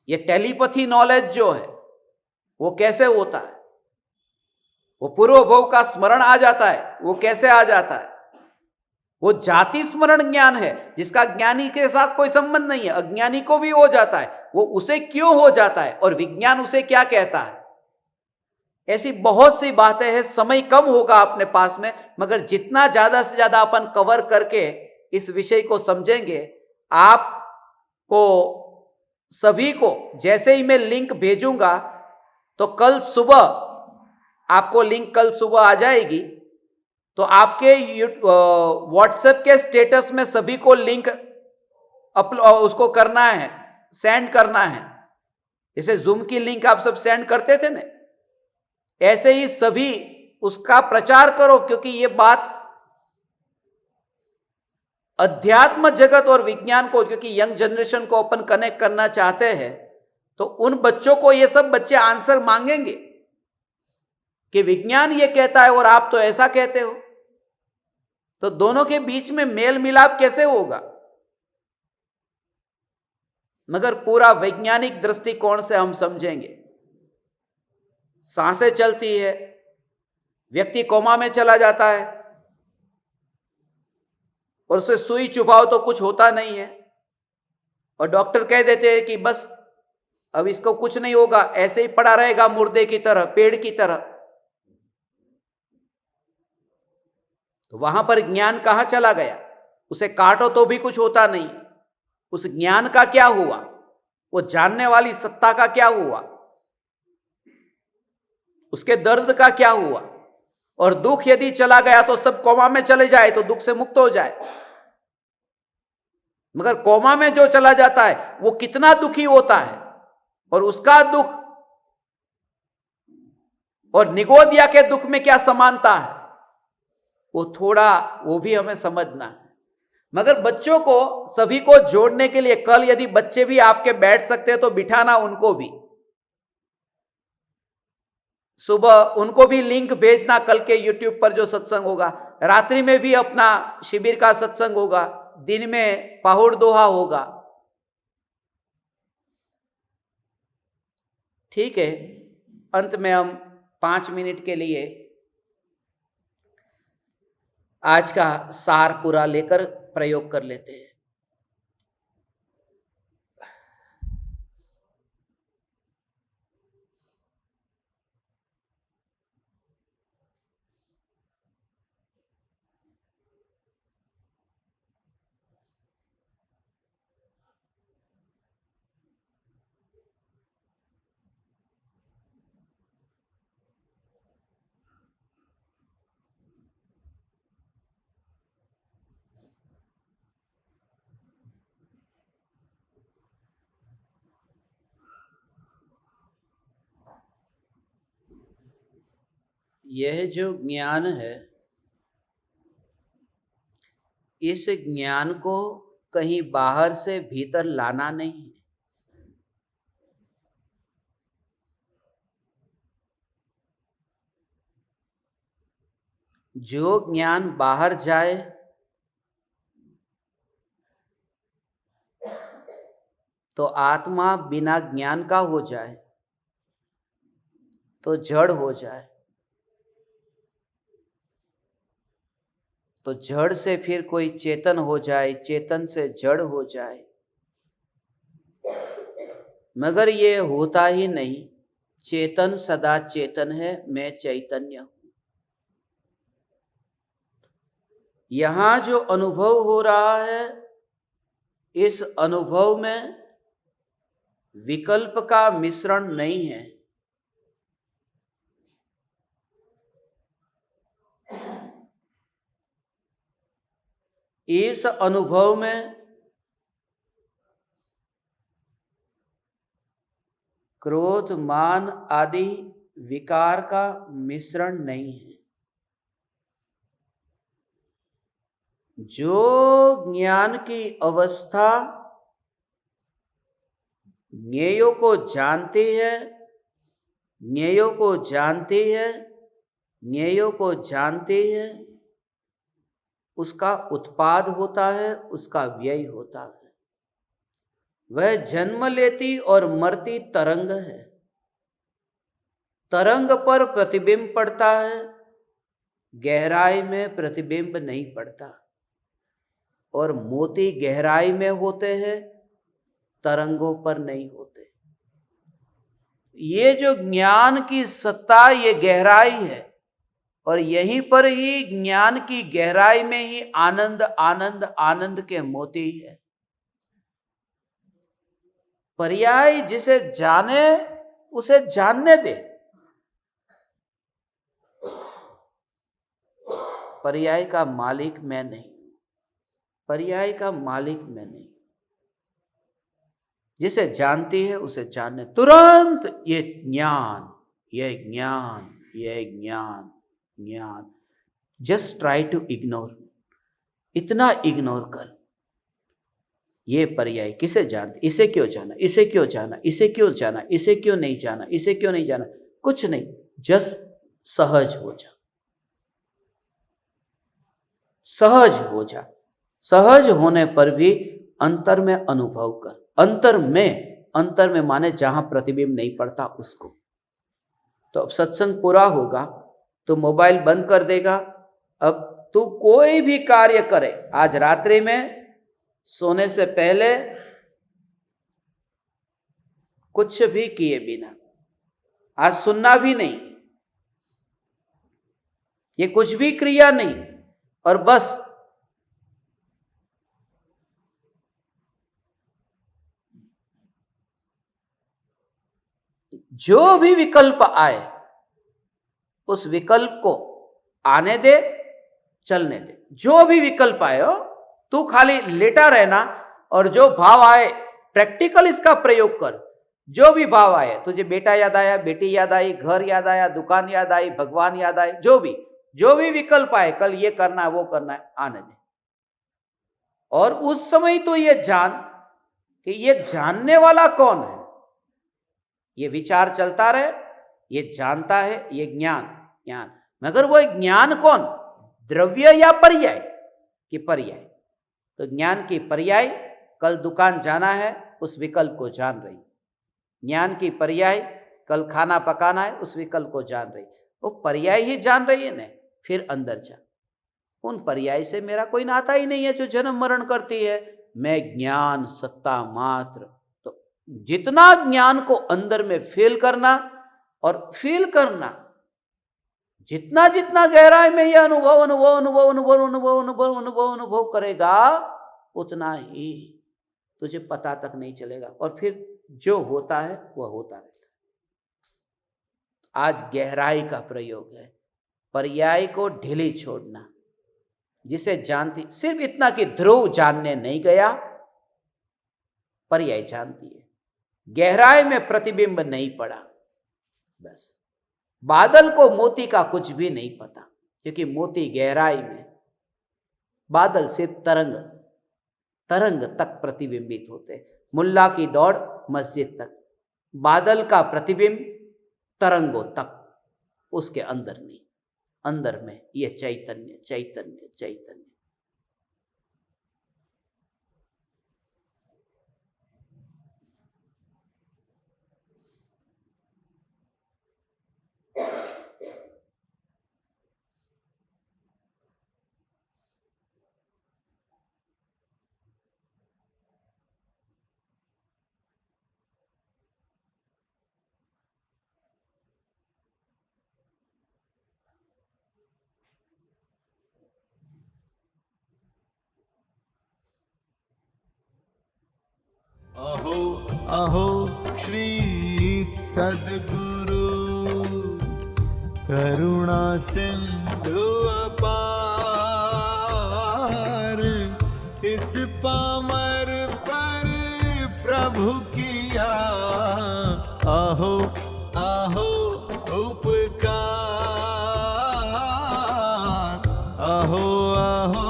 ये टेलीपैथी नॉलेज जो है वो कैसे होता है। वो पूर्व भव का स्मरण आ जाता है, वो कैसे आ जाता है। वो जाति स्मरण ज्ञान है जिसका ज्ञानी के साथ कोई संबंध नहीं है, अज्ञानी को भी हो जाता है, वो उसे क्यों हो जाता है, और विज्ञान उसे क्या कहता है। ऐसी बहुत सी बातें हैं। समय कम होगा अपने पास में, मगर जितना ज्यादा से ज्यादा अपन कवर करके इस विषय को समझेंगे, आपको सभी को जैसे ही मैं लिंक भेजूंगा तो कल सुबह आपको लिंक कल सुबह आ जाएगी, तो आपके व्हाट्सएप के स्टेटस में सभी को लिंक उसको करना है, सेंड करना है। जैसे जूम की लिंक आप सब सेंड करते थे ना, ऐसे ही सभी उसका प्रचार करो, क्योंकि ये बात अध्यात्म जगत और विज्ञान को, क्योंकि यंग जनरेशन को अपन कनेक्ट करना चाहते हैं, तो उन बच्चों को ये सब बच्चे आंसर मांगेंगे कि विज्ञान ये कहता है और आप तो ऐसा कहते हो। तो दोनों के बीच में मेल मिलाप कैसे होगा। मगर पूरा वैज्ञानिक दृष्टिकोण से हम समझेंगे। सांसें चलती है, व्यक्ति कोमा में चला जाता है और उसे सुई चुभाओ तो कुछ होता नहीं है, और डॉक्टर कह देते हैं कि बस अब इसको कुछ नहीं होगा, ऐसे ही पड़ा रहेगा मुर्दे की तरह, पेड़ की तरह। तो वहां पर ज्ञान कहां चला गया। उसे काटो तो भी कुछ होता नहीं। उस ज्ञान का क्या हुआ, वो जानने वाली सत्ता का क्या हुआ, उसके दर्द का क्या हुआ। और दुख यदि चला गया तो सब कोमा में चले जाए तो दुख से मुक्त हो जाए। मगर कोमा में जो चला जाता है वो कितना दुखी होता है, और उसका दुख और निगोदिया के दुख में क्या समानता है, वो थोड़ा वो भी हमें समझना है। मगर बच्चों को सभी को जोड़ने के लिए कल यदि बच्चे भी आपके बैठ सकते हैं तो बिठाना उनको भी, सुबह उनको भी लिंक भेजना कल के यूट्यूब पर जो सत्संग होगा। रात्रि में भी अपना शिविर का सत्संग होगा, दिन में पाहुड़ दोहा होगा। ठीक है, अंत में हम 5 मिनट के लिए आज का सार पूरा लेकर प्रयोग कर लेते हैं। यह जो ज्ञान है, इस ज्ञान को कहीं बाहर से भीतर लाना नहीं है। जो ज्ञान बाहर जाए तो आत्मा बिना ज्ञान का हो जाए तो जड़ हो जाए, तो जड़ से फिर कोई चेतन हो जाए, चेतन से जड़ हो जाए, मगर ये होता ही नहीं। चेतन सदा चेतन है, मैं चैतन्य हूं। यहां जो अनुभव हो रहा है, इस अनुभव में विकल्प का मिश्रण नहीं है। इस अनुभव में क्रोध, मान आदि विकार का मिश्रण नहीं है। जो ज्ञान की अवस्था ज्ञेयों को जानती है, ज्ञेयों को जानती है, ज्ञेयों को जानती है, उसका उत्पाद होता है, उसका व्यय होता है। वह जन्म लेती और मरती तरंग है। तरंग पर प्रतिबिंब पड़ता है, गहराई में प्रतिबिंब नहीं पड़ता। और मोती गहराई में होते हैं, तरंगों पर नहीं होते। ये जो ज्ञान की सत्ता, ये गहराई है, और यहीं पर ही ज्ञान की गहराई में ही आनंद आनंद आनंद के मोती है। पर्याय जिसे जाने उसे जानने दे। पर्याय का मालिक मैं नहीं, पर्याय का मालिक मैं नहीं। जिसे जानती है उसे जानने, तुरंत ये ज्ञान, ये ज्ञान, ये ज्ञान, ज्ञान। जस्ट ट्राई टू इग्नोर, इतना इग्नोर कर। ये पर्याय किसे जानते, इसे क्यों जाना, इसे क्यों जाना, इसे क्यों जाना, इसे क्यों नहीं जाना, इसे क्यों नहीं जाना, कुछ नहीं। जस्ट सहज हो जा, सहज हो जा। सहज होने पर भी अंतर में अनुभव कर। अंतर में माने जहां प्रतिबिंब नहीं पड़ता उसको। तो अब सत्संग पूरा होगा तो मोबाइल बंद कर देगा। अब तू कोई भी कार्य करे, आज रात्रि में सोने से पहले कुछ भी किए बिना, आज सुनना भी नहीं, ये कुछ भी क्रिया नहीं, और बस जो भी विकल्प आए उस विकल्प को आने दे, चलने दे। जो भी विकल्प आए हो, तू खाली लेटा रहना, और जो भाव आए प्रैक्टिकल इसका प्रयोग कर। जो भी भाव आए, तुझे बेटा याद आया, बेटी याद आई, घर याद आया, दुकान याद आई, भगवान याद आए, जो भी विकल्प आए, कल ये करना है, वो करना है, आने दे। और उस समय तो ये जान कि ये जानने वाला कौन है। ये विचार चलता रहे, ये जानता है, ये ज्ञान। मगर वो ज्ञान कौन, द्रव्य या पर्याय कि पर्याय। तो ज्ञान की पर्याय, कल दुकान जाना है, उस विकल्प को जान रही। ज्ञान की पर्याय, कल खाना पकाना है, उस विकल्प को जान रही। वो पर्याय ही जान रही है ना। फिर अंदर जा, उन पर्याय से मेरा कोई नाता ही नहीं है जो जन्म मरण करती है। मैं ज्ञान सत्ता मात्र। तो जितना ज्ञान को अंदर में फील करना, और फील करना, जितना जितना गहराई में ये अनुभव करेगा, उतना ही तुझे पता तक नहीं चलेगा। और फिर जो होता है वह होता रहता है। आज गहराई का प्रयोग है, पर्याय को ढीली छोड़ना। जिसे जानती, सिर्फ इतना कि ध्रुव जानने नहीं गया, पर्याय जानती है। गहराई में प्रतिबिंब नहीं पड़ा, बस। बादल को मोती का कुछ भी नहीं पता, क्योंकि मोती गहराई में, बादल सिर्फ तरंग तक प्रतिबिंबित होते। मुल्ला की दौड़ मस्जिद तक, बादल का प्रतिबिंब तरंगों तक, उसके अंदर नहीं। अंदर में ये चैतन्य चैतन्य चैतन्य। अहो अहो श्री सद्गुरु करुणा सिंधु अपार, इस पामर पर प्रभु किया आहो आहो उपकार, आहो आहो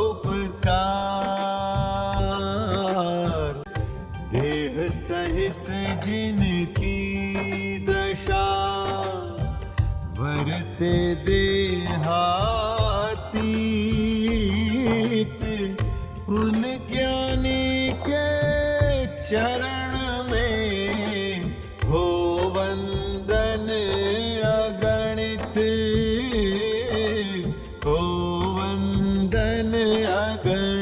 उपकार। देह सहित जिनकी दशा वरते देहातीत, उन ज्ञानी के चरण में हो वंदन अगणित, हो वंदन अगणित।